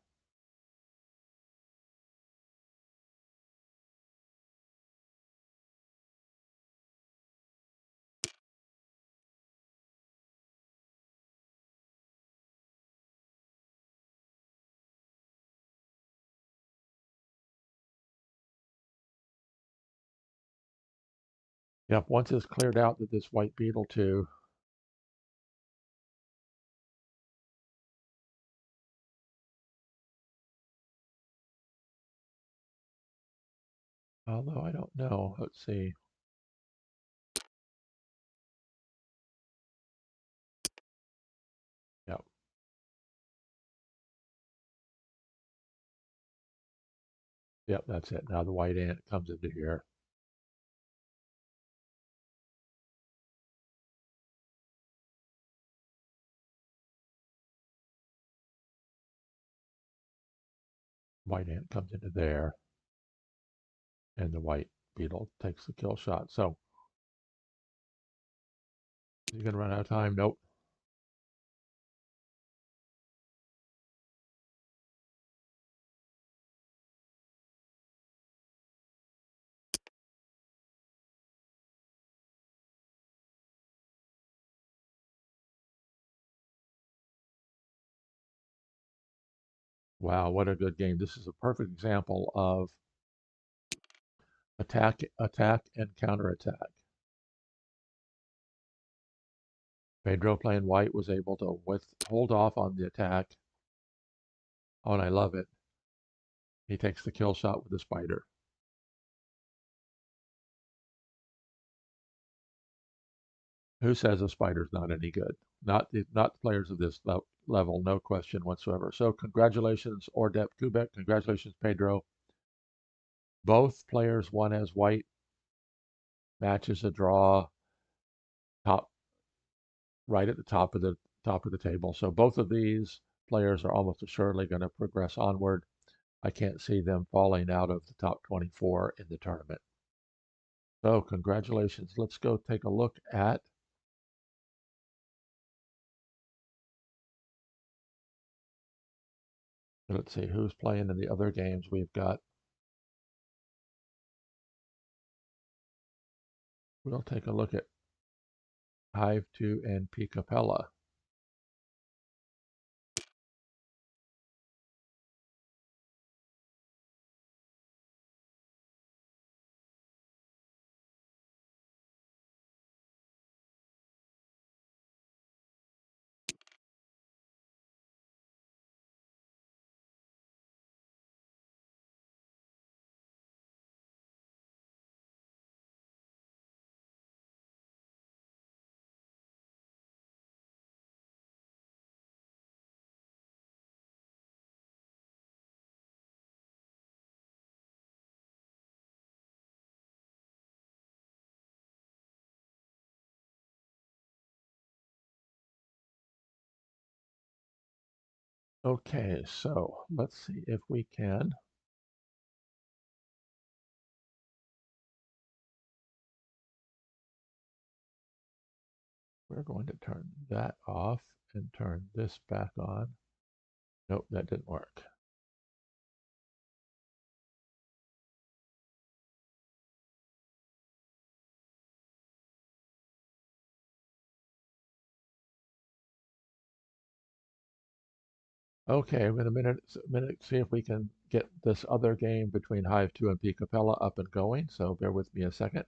Yep, once it's cleared out that this white beetle too, although I don't know, let's see. Yep. Yep, that's it. Now the white ant comes into here. White ant comes into there, and the white beetle takes the kill shot. So, is he going to run out of time? Nope. Wow, what a good game. This is a perfect example of attack, and counterattack. Pedro playing white was able to hold off on the attack. Oh, and I love it. He takes the kill shot with the spider. Who says a spider's not any good? Not players of this level, no question whatsoever. So congratulations, OrdepCubik. Congratulations, Pedro. Both players won as white. Match is a draw. Top right at the top of the table. So both of these players are almost assuredly going to progress onward. I can't see them falling out of the top 24 in the tournament. So congratulations. Let's go take a look at let's see who's playing in the other games. We'll take a look at Hive 2 and P. Capella. Okay, so let's see if we can. We're going to turn that off and turn this back on. Nope, that didn't work. Okay, I'm going to see if we can get this other game between Hive 2 and P. Capella up and going, so bear with me a second.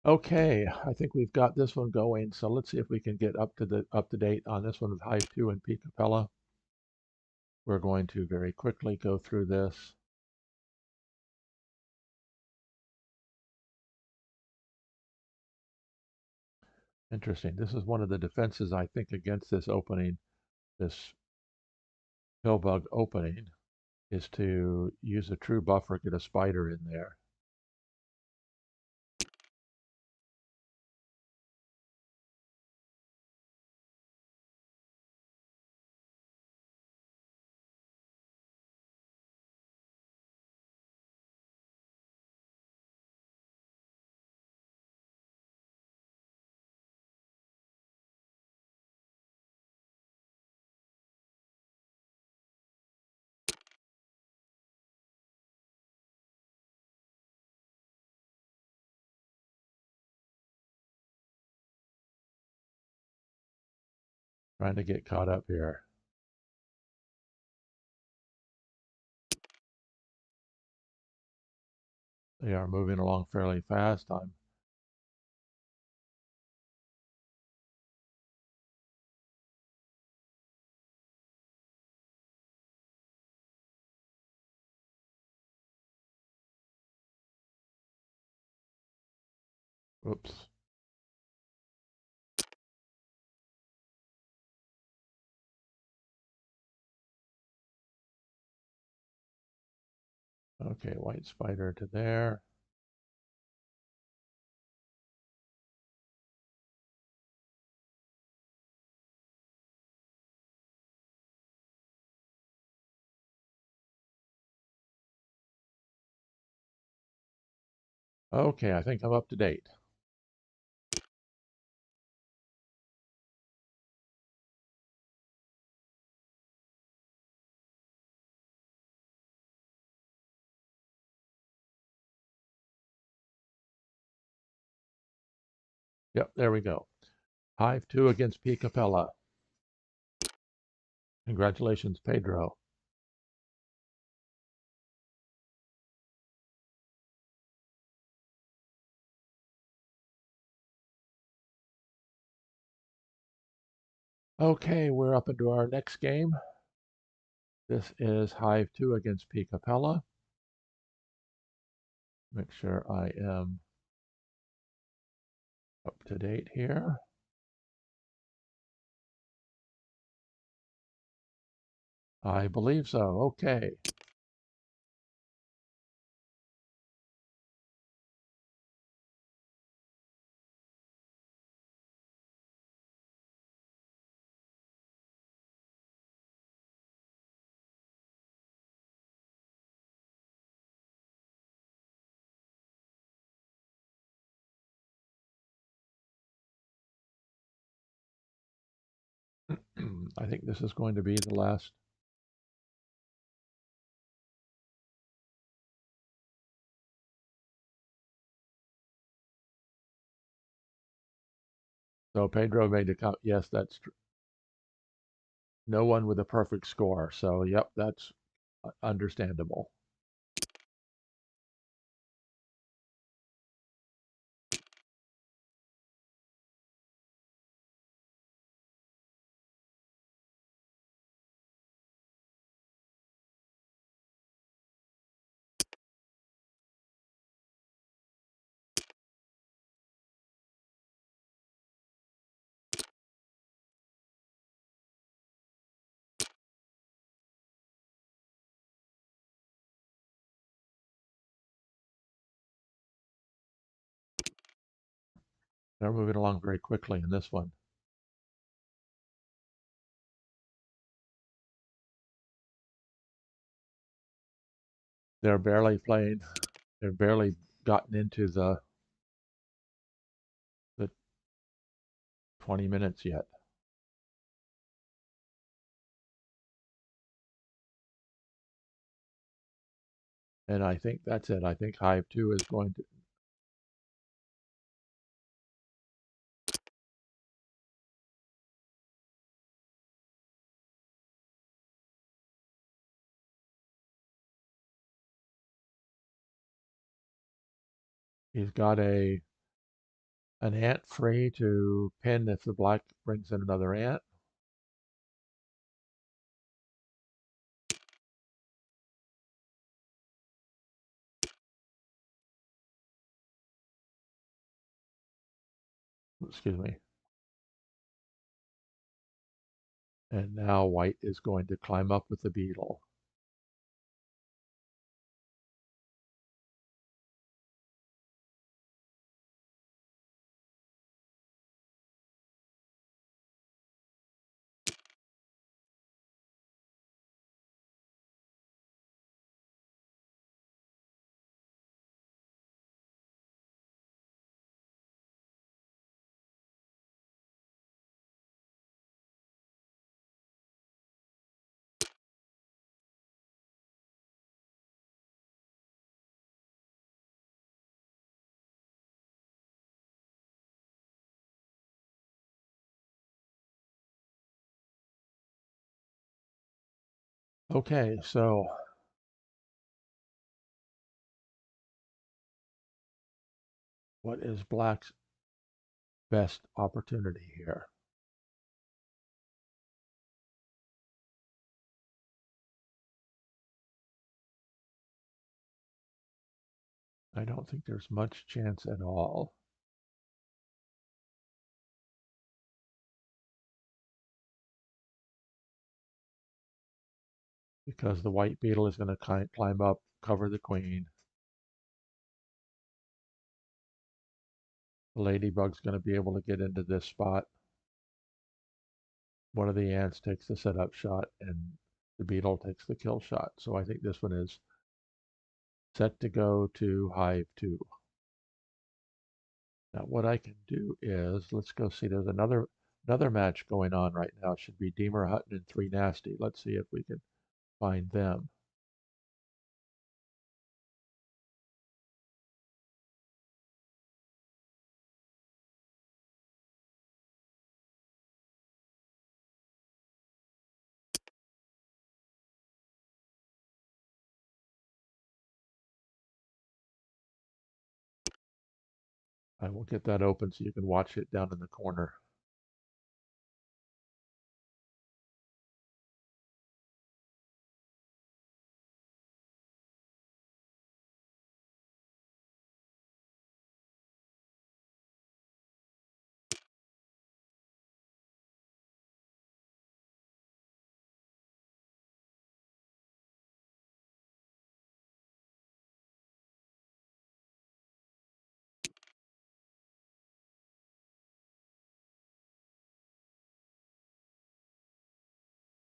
Okay, I think we've got this one going, so let's see if we can get up to date on this one with Hive 2 and P. Capella. We're going to very quickly go through this. Interesting. This is one of the defenses, I think, against this opening, this pillbug opening, is to use a true buffer, get a spider in there. Trying to get caught up here. They are moving along fairly fast. Oops. Okay, white spider to there. Okay, I think I'm up to date. Yep, there we go. Hive 2 against P. Capella. Congratulations, Pedro. Okay, we're up into our next game. This is Hive 2 against P. Capella. Make sure I am up to date here. I believe so. Okay. I think this is going to be the last. So Pedro made the count. Yes, that's true. No one with a perfect score. So, yep, that's understandable. They're moving along very quickly in this one. They're barely playing. They're barely gotten into the 20 minutes yet. And I think that's it. I think Hive 2 is going to. He's got an ant free to pin if the black brings in another ant. Excuse me. And now white is going to climb up with the beetle. Okay, so what is black's best opportunity here? I don't think there's much chance at all. Because the white beetle is going to climb up, cover the queen. The ladybug's going to be able to get into this spot. One of the ants takes the setup shot, and the beetle takes the kill shot. So I think this one is set to go to Hive 2. Now what I can do is, let's go see, there's another match going on right now. It should be Deemer Hutton and 3 Nasty. Let's see if we can find them. I will get that open so you can watch it down in the corner.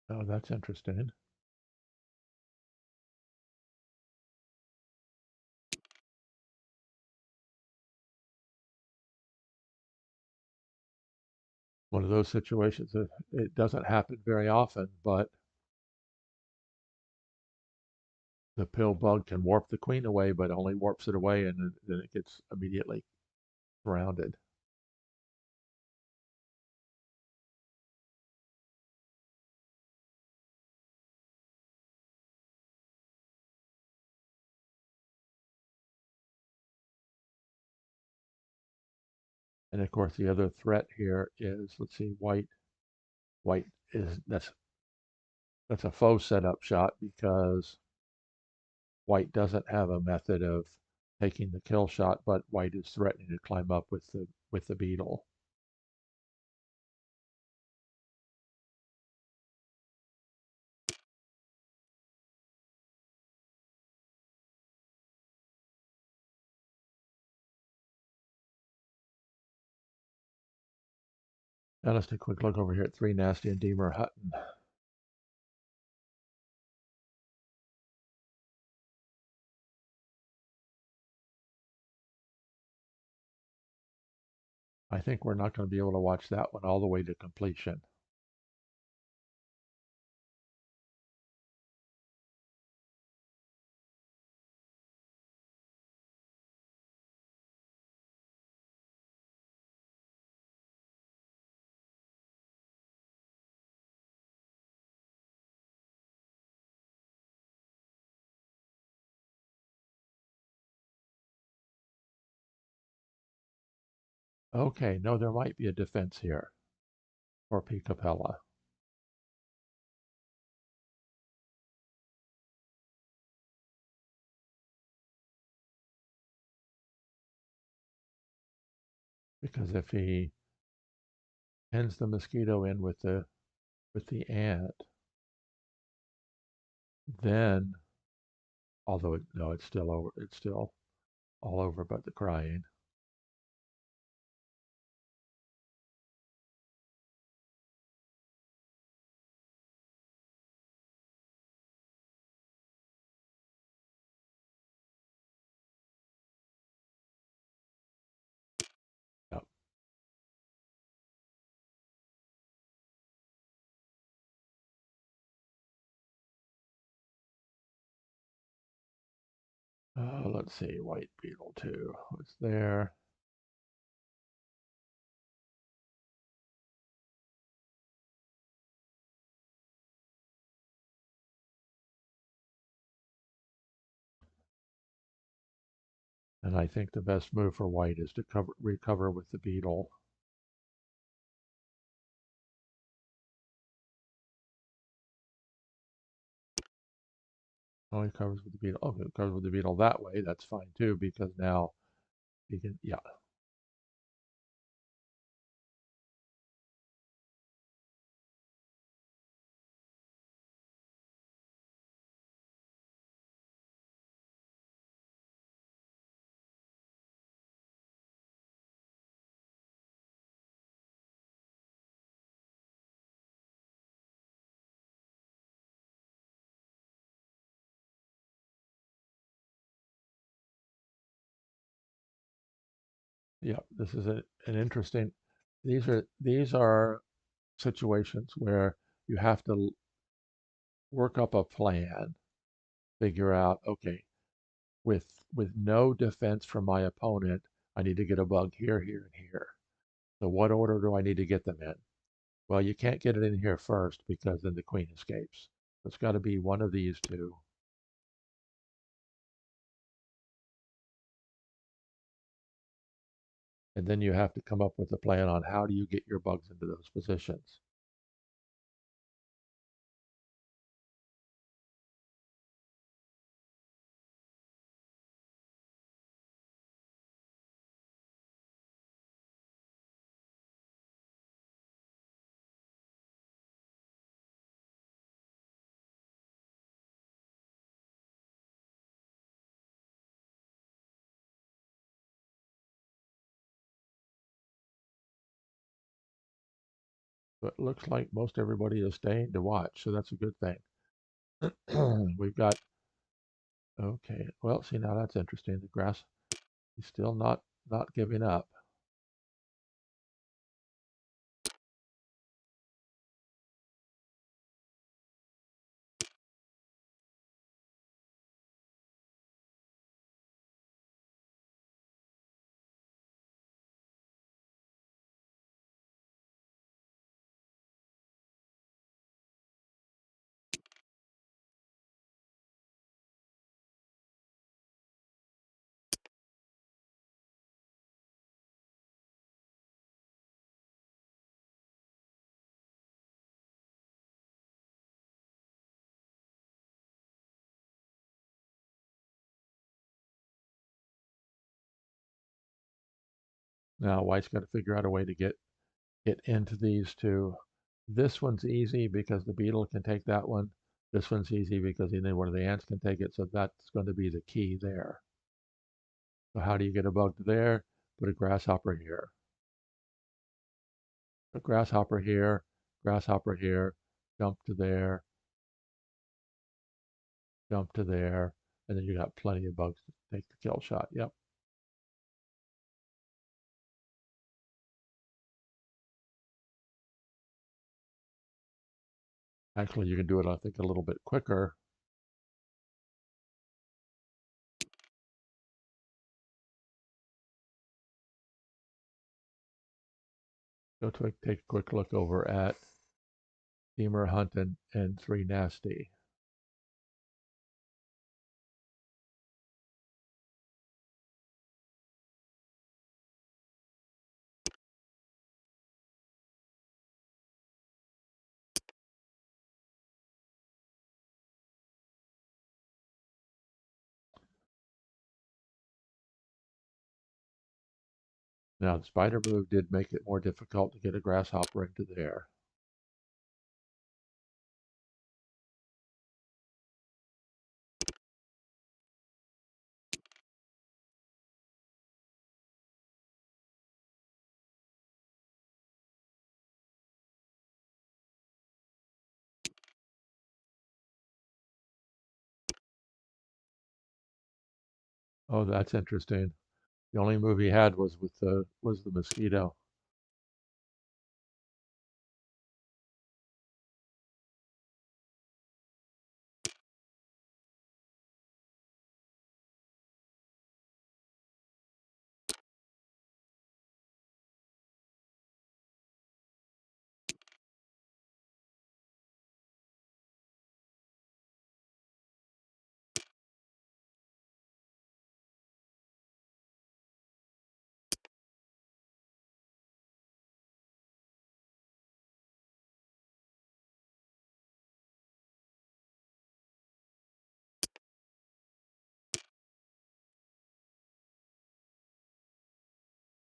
Oh, that's interesting. One of those situations that it doesn't happen very often, but the pill bug can warp the queen away, but only warps it away and then it gets immediately surrounded. And of course, the other threat here is, let's see, white. White is that's a faux setup shot because white doesn't have a method of taking the kill shot, but white is threatening to climb up with the beetle. Now let's take a quick look over here at 3 Nasty and Deemer Hutton. I think we're not going to be able to watch that one all the way to completion. Okay, no, there might be a defense here for P. Capella. Because if he pins the mosquito in with the ant, then, although no, it's still over, it's still all over but the crying. Yep. Let's see, White Beetle 2 was there. And I think the best move for White is to recover with the beetle. Oh, he covers with the beetle. Okay, it covers with the beetle that way. That's fine too, because now he can, yeah. Yeah, this is an interesting. These are situations where you have to work up a plan, figure out, okay, with no defense from my opponent, I need to get a bug here, here, and here. So what order do I need to get them in? Well, you can't get it in here first because then the queen escapes. It's got to be one of these two. And then you have to come up with a plan on how do you get your bugs into those positions. But it looks like most everybody is staying to watch, so that's a good thing. We've got, okay, well, see, now that's interesting. The grass is still not giving up. Now White's got to figure out a way to get into these two. This one's easy because the beetle can take that one. This one's easy because either one of the ants can take it, so that's going to be the key there. So how do you get a bug there? Put a grasshopper here. A grasshopper here, jump to there, jump to there, and then you got plenty of bugs to take the kill shot. Yep. Actually, you can do it, I think, a little bit quicker. Go to take a quick look over at Steamer Hunting and 3 Nasty. Now, the spider move did make it more difficult to get a grasshopper into there. Oh, that's interesting. The only move he had was the mosquito.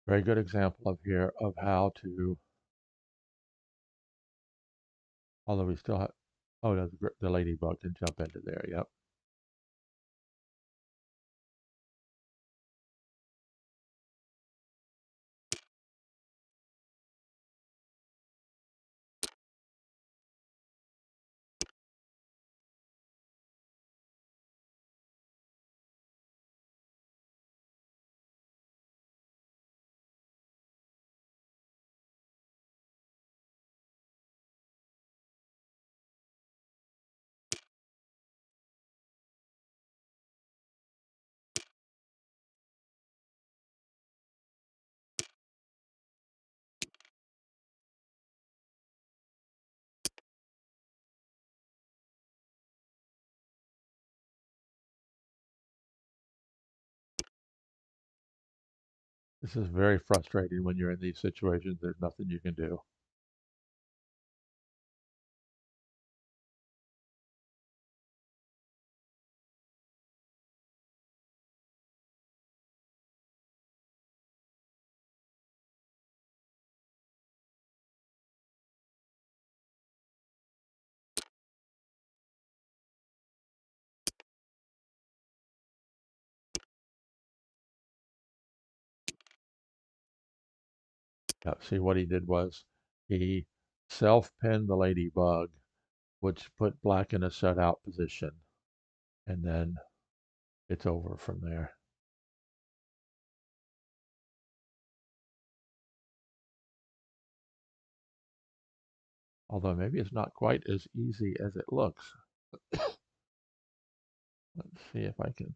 Very good example of here of how to. Although we still have. Oh, the ladybug can jump into there. Yep. This is very frustrating when you're in these situations. There's nothing you can do. Now, see what he did was he self-pinned the ladybug, which put black in a shutout position, and then it's over from there. Although maybe it's not quite as easy as it looks. Let's see if I can.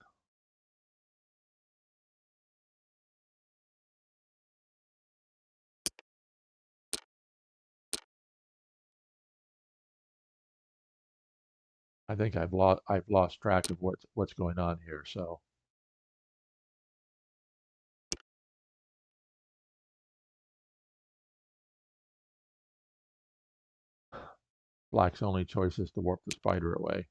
I think I've lost track of what's going on here. So black's only choice is to warp the spider away.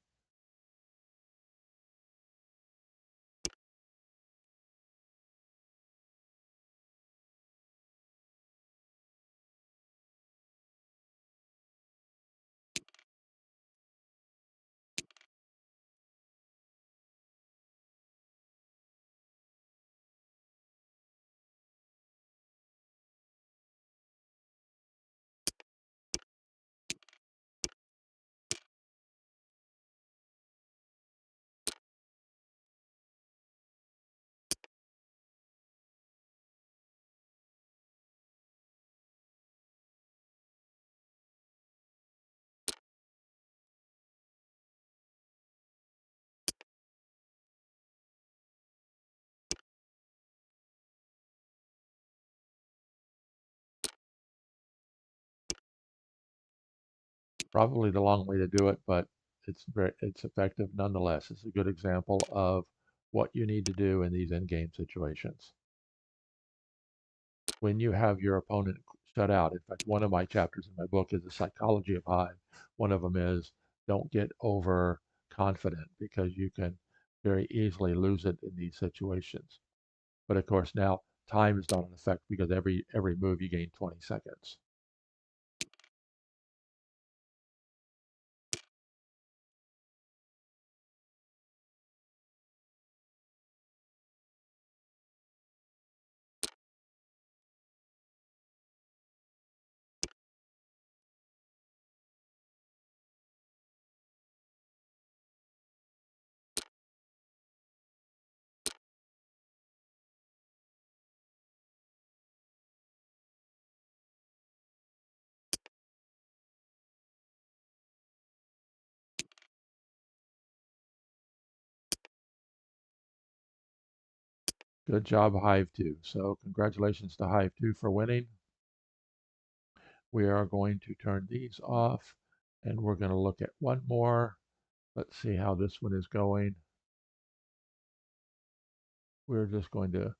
Probably the long way to do it, but it's effective nonetheless. It's a good example of what you need to do in these in-game situations. When you have your opponent shut out, in fact, one of my chapters in my book is the psychology of Hive. One of them is don't get overconfident because you can very easily lose it in these situations. But of course, now time is not in effect because every move you gain 20 seconds. Good job, Hive 2. So congratulations to Hive 2 for winning. We are going to turn these off and we're going to look at one more. Let's see how this one is going. We're just going to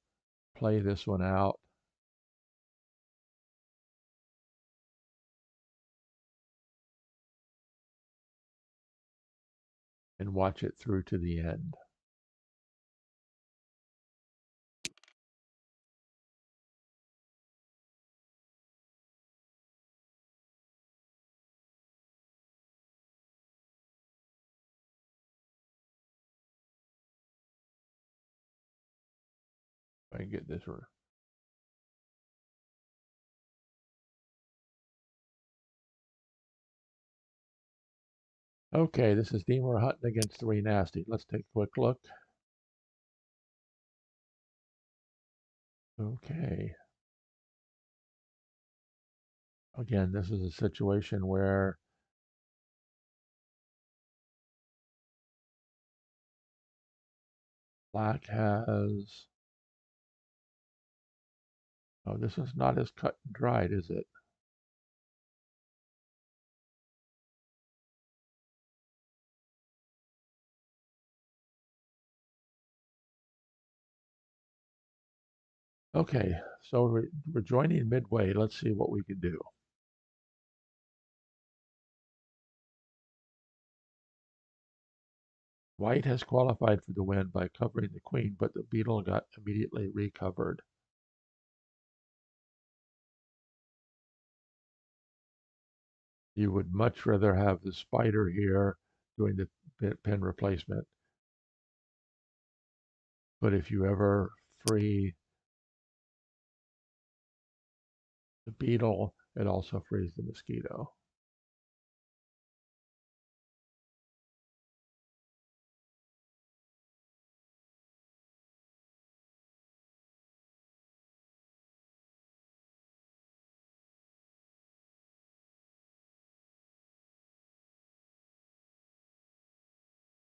play this one out. And watch it through to the end. If I can get this right. Okay, this is Deemer Hutton against 3 Nasty. Let's take a quick look. Okay. Again, this is a situation where black has... Oh, this is not as cut and dried, is it? Okay, so we're joining midway. Let's see what we can do. White has qualified for the win by covering the queen, but the beetle got immediately recovered. You would much rather have the spider here doing the pin replacement. But if you ever free the beetle, it also frees the mosquito.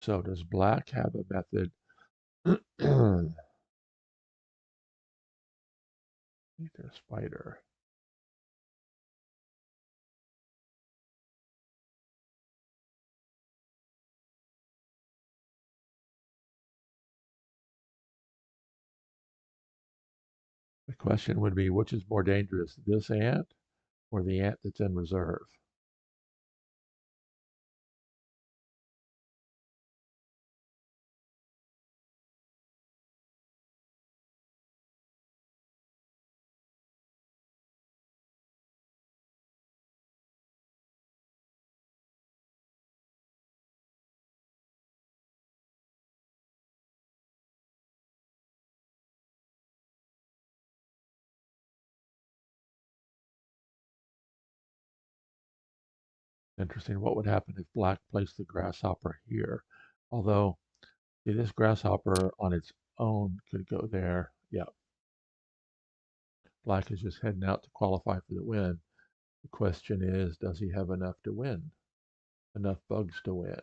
So does black have a method? The spider. The question would be, which is more dangerous, this ant or the ant that's in reserve? Interesting. What would happen if black placed the grasshopper here? Although, see, this grasshopper on its own could go there. Yeah, black is just heading out to qualify for the win. The question is, does he have enough to win? Enough bugs to win?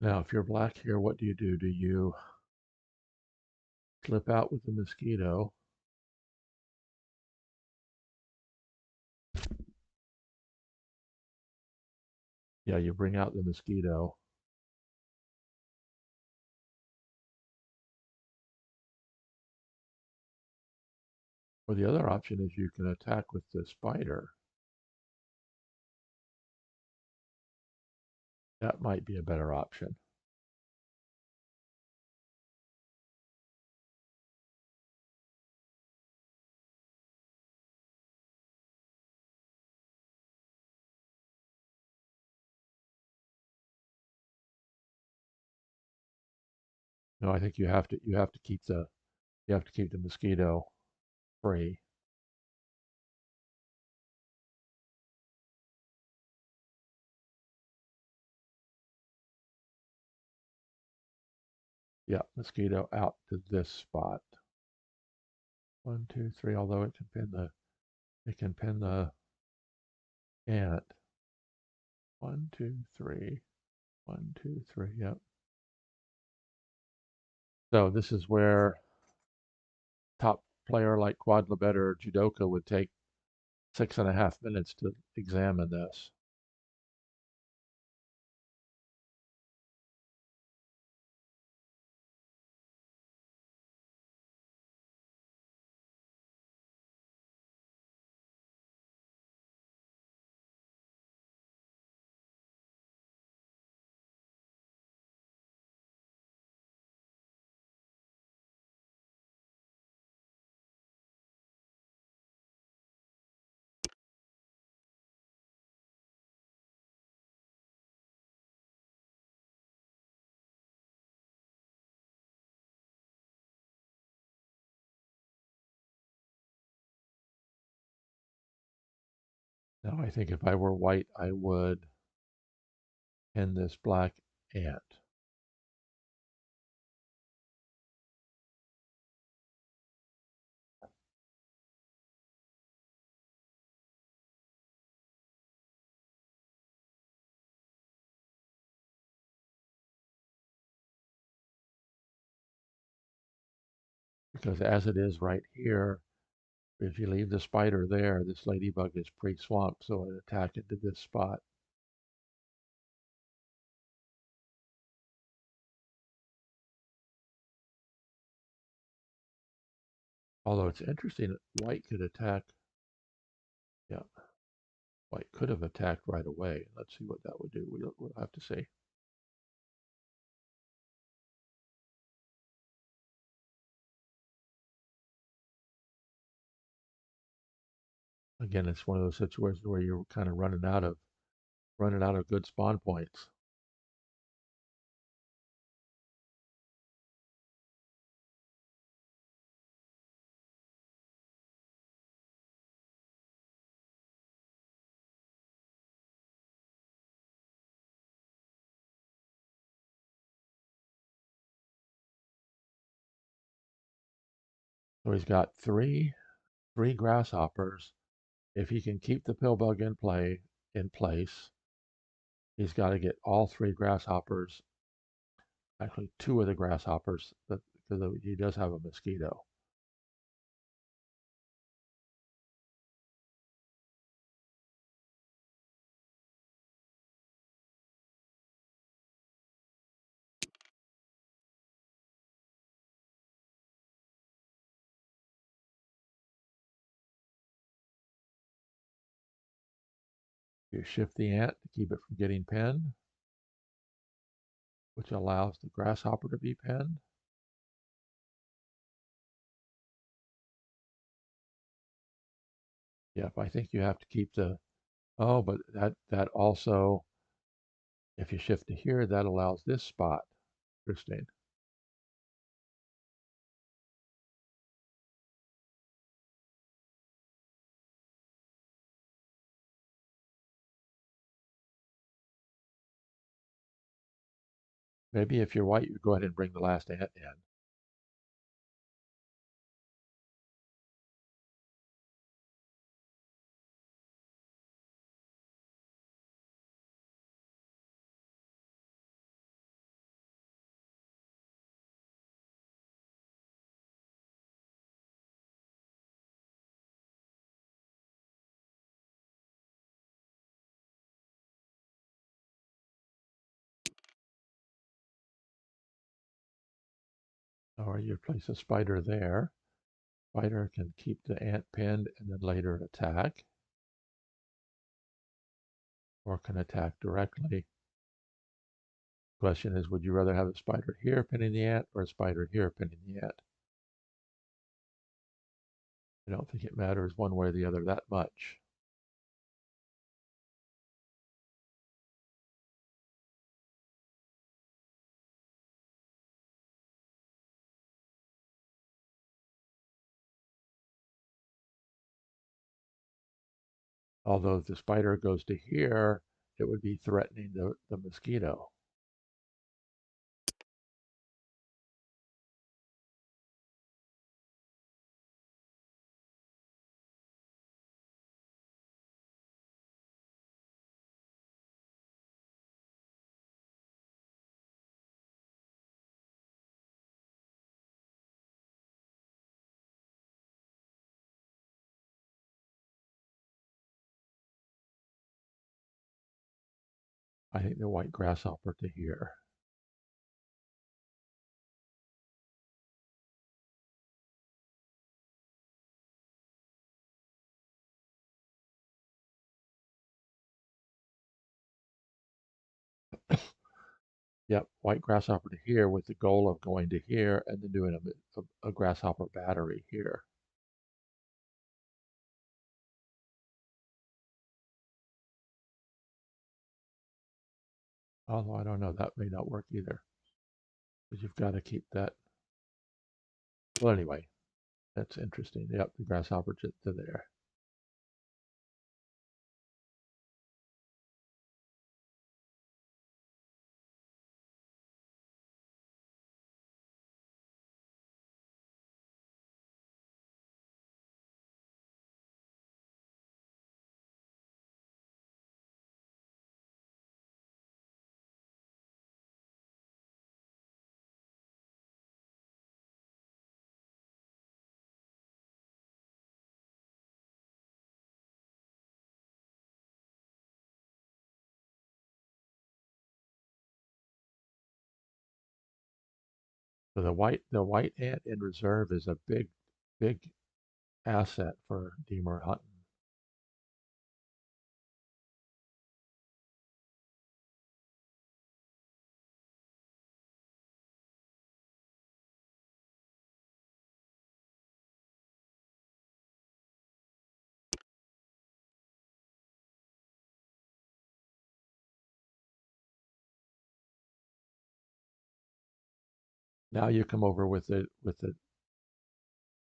Now, if you're black here, what do you do? Do you slip out with the mosquito? Yeah, you bring out the mosquito. Or the other option is you can attack with the spider. That might be a better option. No, I think you have to keep the mosquito free. Yeah, mosquito out to this spot. 1, 2, 3. Although it can pin the ant. 1, 2, 3. 1, 2, 3. Yep. So this is where top player like Quodlibet or Judoka would take 6.5 minutes to examine this. Now I think if I were white, I would pin this black ant. because as it is right here, if you leave the spider there, this ladybug is pre-swamped, so it attack into this spot. Although it's interesting that white could attack. Yeah, white could have attacked right away. Let's see what that would do. We'll have to see. Again, it's one of those situations where you're kind of running out of good spawn points. So he's got three grasshoppers. If he can keep the pill bug in place, he's got to get all three grasshoppers. Actually, two of the grasshoppers, because he does have a mosquito. You shift the ant to keep it from getting pinned, which allows the grasshopper to be pinned. Yep, I think you have to keep the, oh, but that also, if you shift to here, that allows this spot. Interesting. Maybe if you're white, you go ahead and bring the last ant in. Or you place a spider there. Spider can keep the ant pinned and then later attack, or can attack directly. Question is, would you rather have a spider here pinning the ant or a spider here pinning the ant? I don't think it matters one way or the other that much. Although if the spider goes to here, it would be threatening the mosquito. I think the white grasshopper to here. Yep, white grasshopper to here with the goal of going to here and then doing a grasshopper battery here. Although I don't know, that may not work either. Because you've got to keep that. Well, anyway, that's interesting. Yep, the grasshopper to there. So the white ant in reserve is a big asset for Deemer hunting. Now you come over with the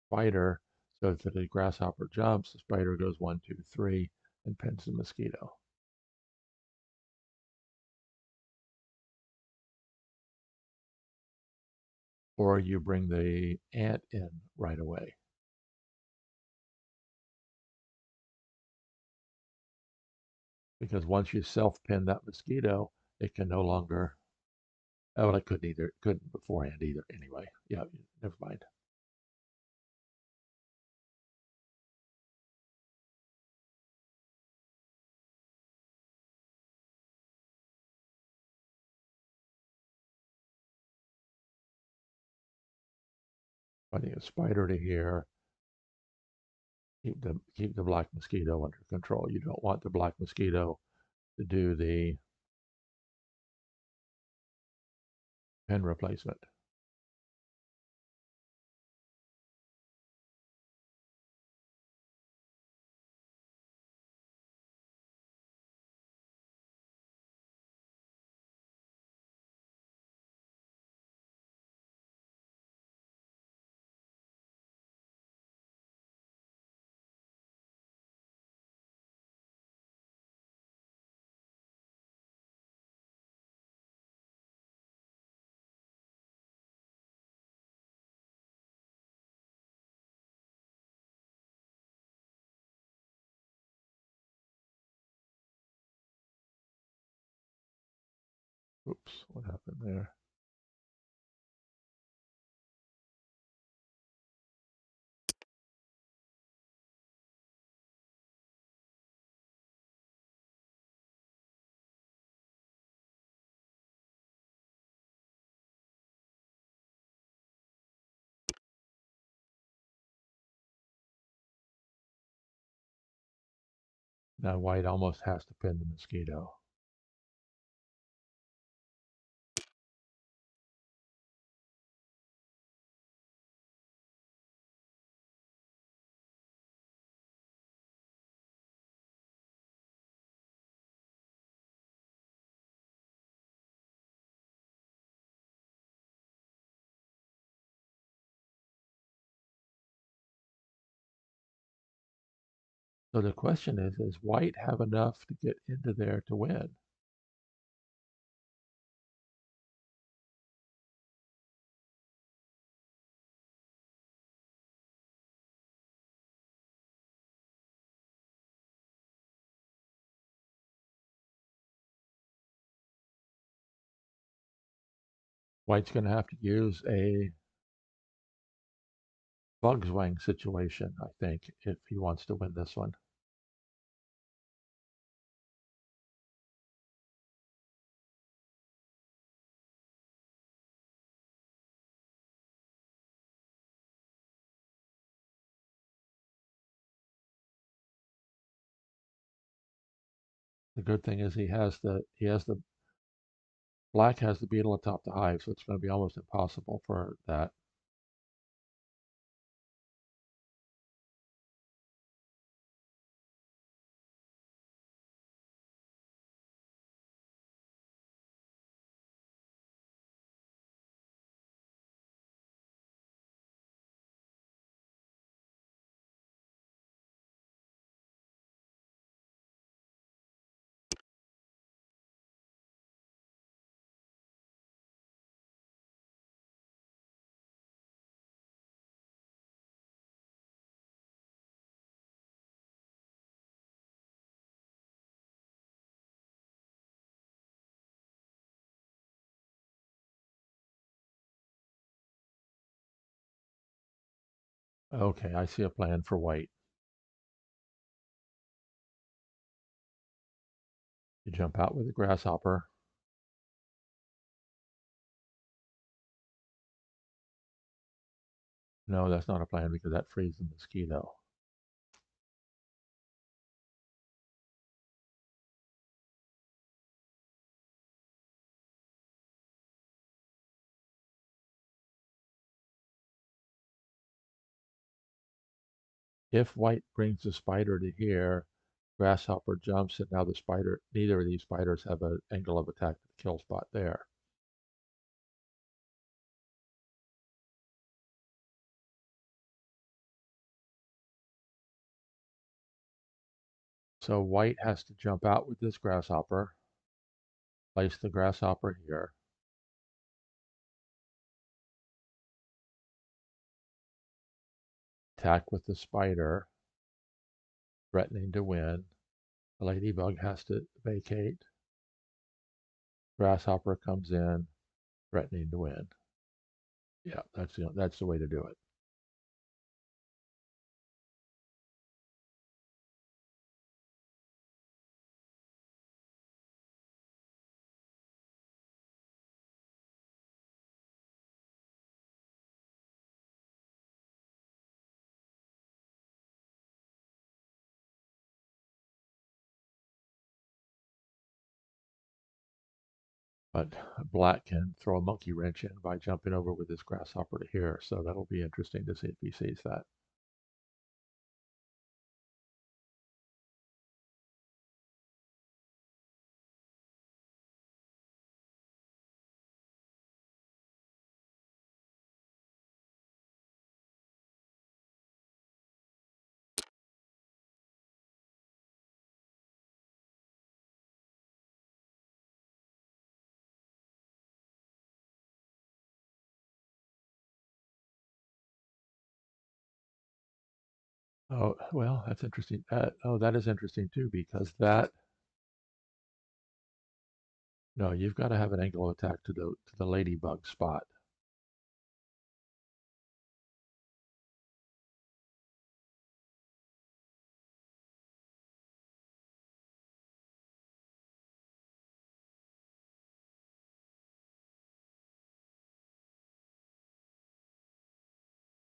spider so that the grasshopper jumps, the spider goes 1, 2, 3, and pins the mosquito. Or you bring the ant in right away. Because once you self-pin that mosquito, it can no longer. Oh, well, it couldn't beforehand either. Anyway, yeah, never mind. Putting a spider to here, keep the black mosquito under control. You don't want the black mosquito to do the pen replacement. Oops, what happened there? Now white almost has to pin the mosquito. So the question is, does white have enough to get into there to win? White's going to have to use a bug's wing situation, I think, if he wants to win this one. The good thing is black has the beetle atop the hive, so it's going to be almost impossible for that. Okay, I see a plan for white. You jump out with a grasshopper. No, that's not a plan because that frees the mosquito. If white brings the spider to here, grasshopper jumps, and now the spider, neither of these spiders have an angle of attack to the kill spot there. So white has to jump out with this grasshopper, place the grasshopper here, attack with the spider, threatening to win. The ladybug has to vacate. Grasshopper comes in, threatening to win. Yeah, that's the way to do it. But black can throw a monkey wrench in by jumping over with his grasshopper to here, so that'll be interesting to see if he sees that. Oh, well, that's interesting. That is interesting too, because no, you've got to have an angle of attack to the ladybug spot.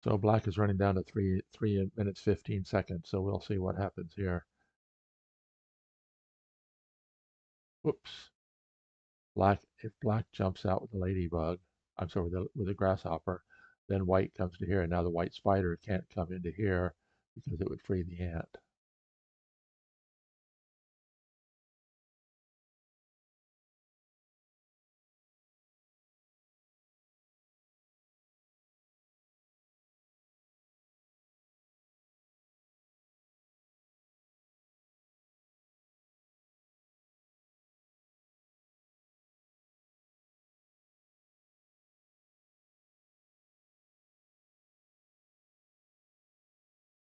So black is running down to 3 minutes 15 seconds. So we'll see what happens here. Whoops. If black jumps out with the ladybug, I'm sorry, with the grasshopper, then white comes to here, and now the white spider can't come into here because it would free the ant.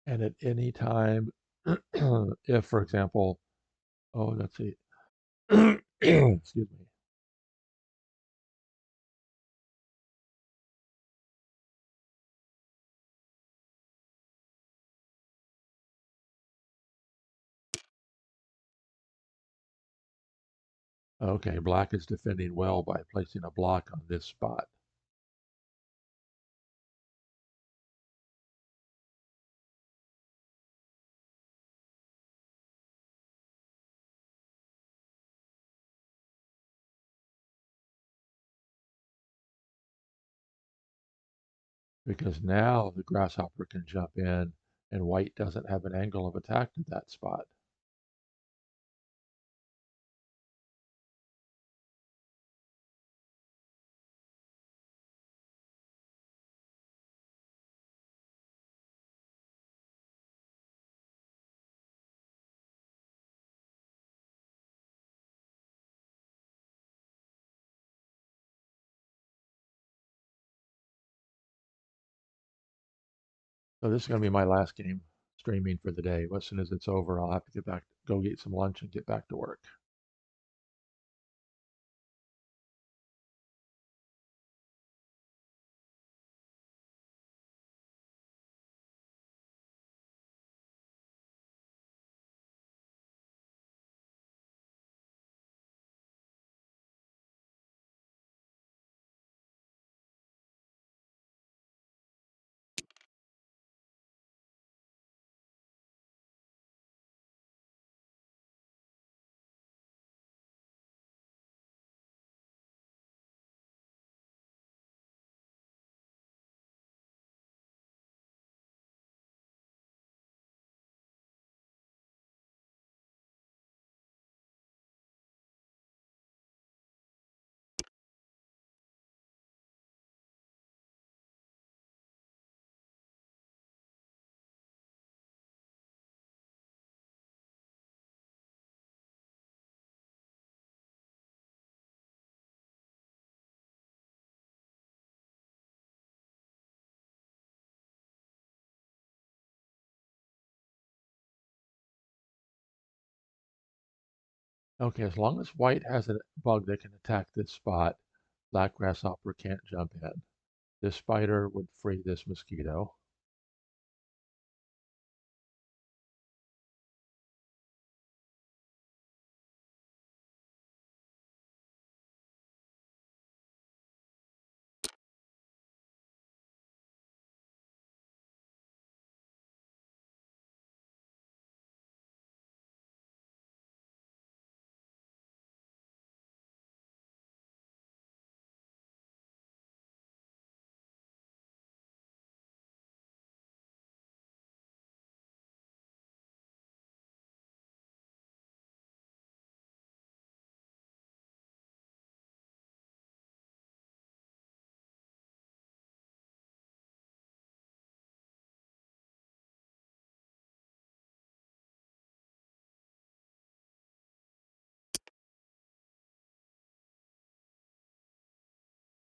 And at any time, if, for example, oh, let's see, excuse me. Okay, black is defending well by placing a block on this spot. Because now the grasshopper can jump in and white doesn't have an angle of attack to that spot. So this is going to be my last game streaming for the day. As soon as it's over, I'll have to go get some lunch and get back to work. Okay, as long as white has a bug that can attack this spot, black grasshopper can't jump in. This spider would free this mosquito.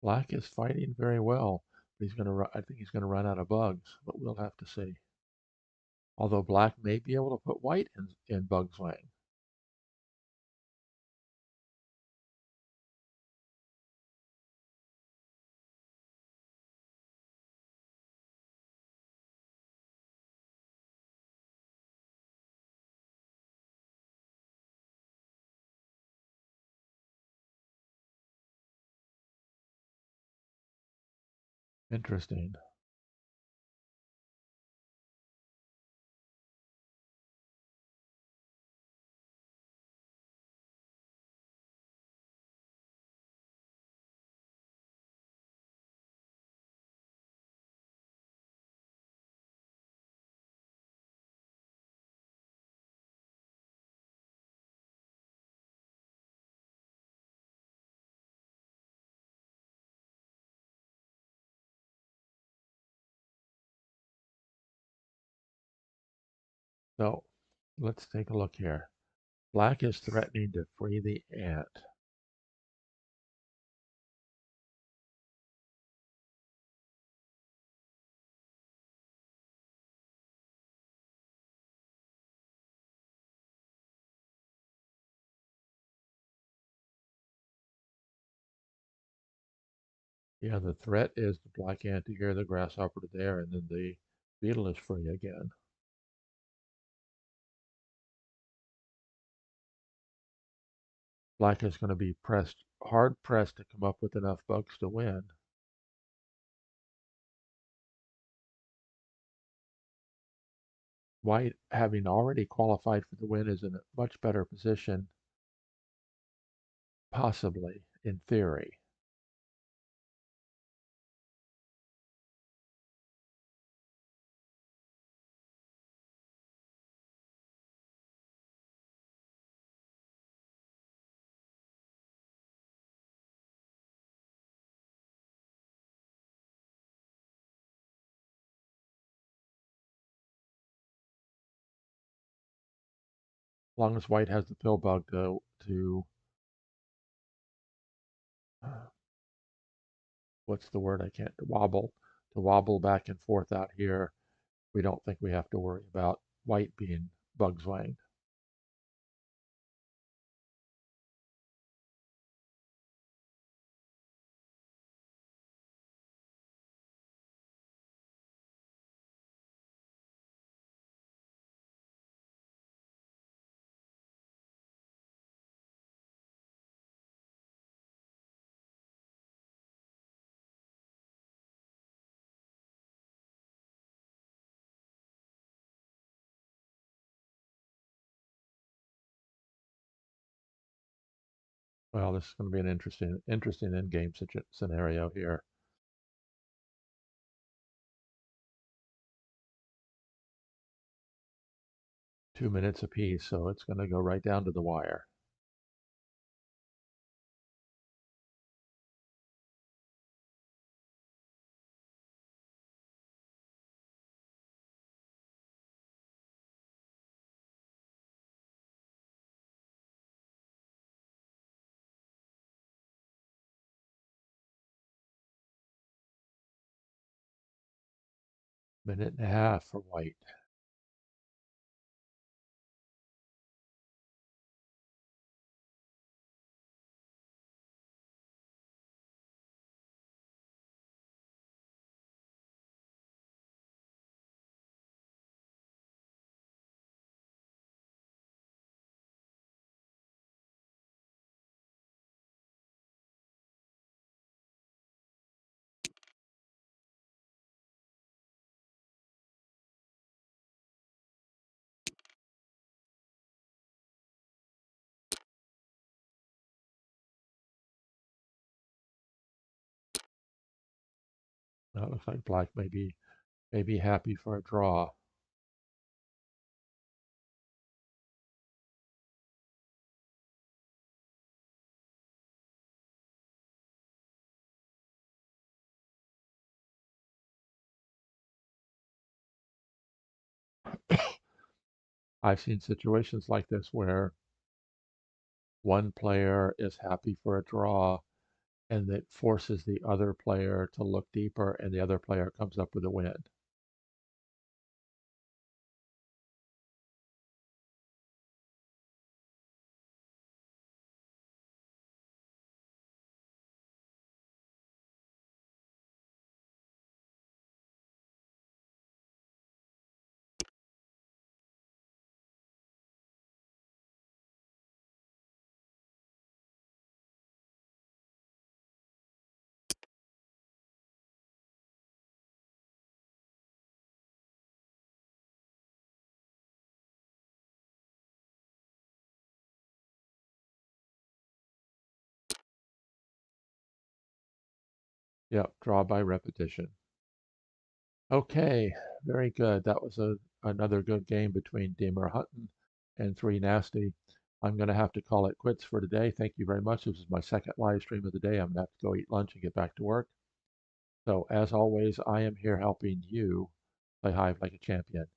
Black is fighting very well, but I think he's gonna run out of bugs, but we'll have to see. Although black may be able to put white in bug's wing. Interesting. So let's take a look here. Black is threatening to free the ant. Yeah, the threat is the black ant to here, the grasshopper to there, and then the beetle is free again. Black is going to be hard pressed to come up with enough bugs to win. White, having already qualified for the win, is in a much better position, possibly, in theory. As long as white has the pill bug to uh, what's the word I can't, to wobble back and forth out here, we don't think we have to worry about white being bugs wanged. Well, this is going to be an interesting in-game scenario here. 2 minutes apiece, so it's going to go right down to the wire. Minute and a half for white. Now it looks like black may be happy for a draw. I've seen situations like this where one player is happy for a draw and it forces the other player to look deeper and the other player comes up with a win. Yep, draw by repetition. Okay, very good. That was another good game between Deemer Hutton and Three Nasty. I'm going to have to call it quits for today. Thank you very much. This is my second live stream of the day. I'm going to have to go eat lunch and get back to work. So, as always, I am here helping you play Hive like a champion.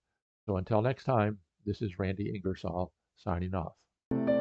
So, until next time, this is Randy Ingersoll signing off.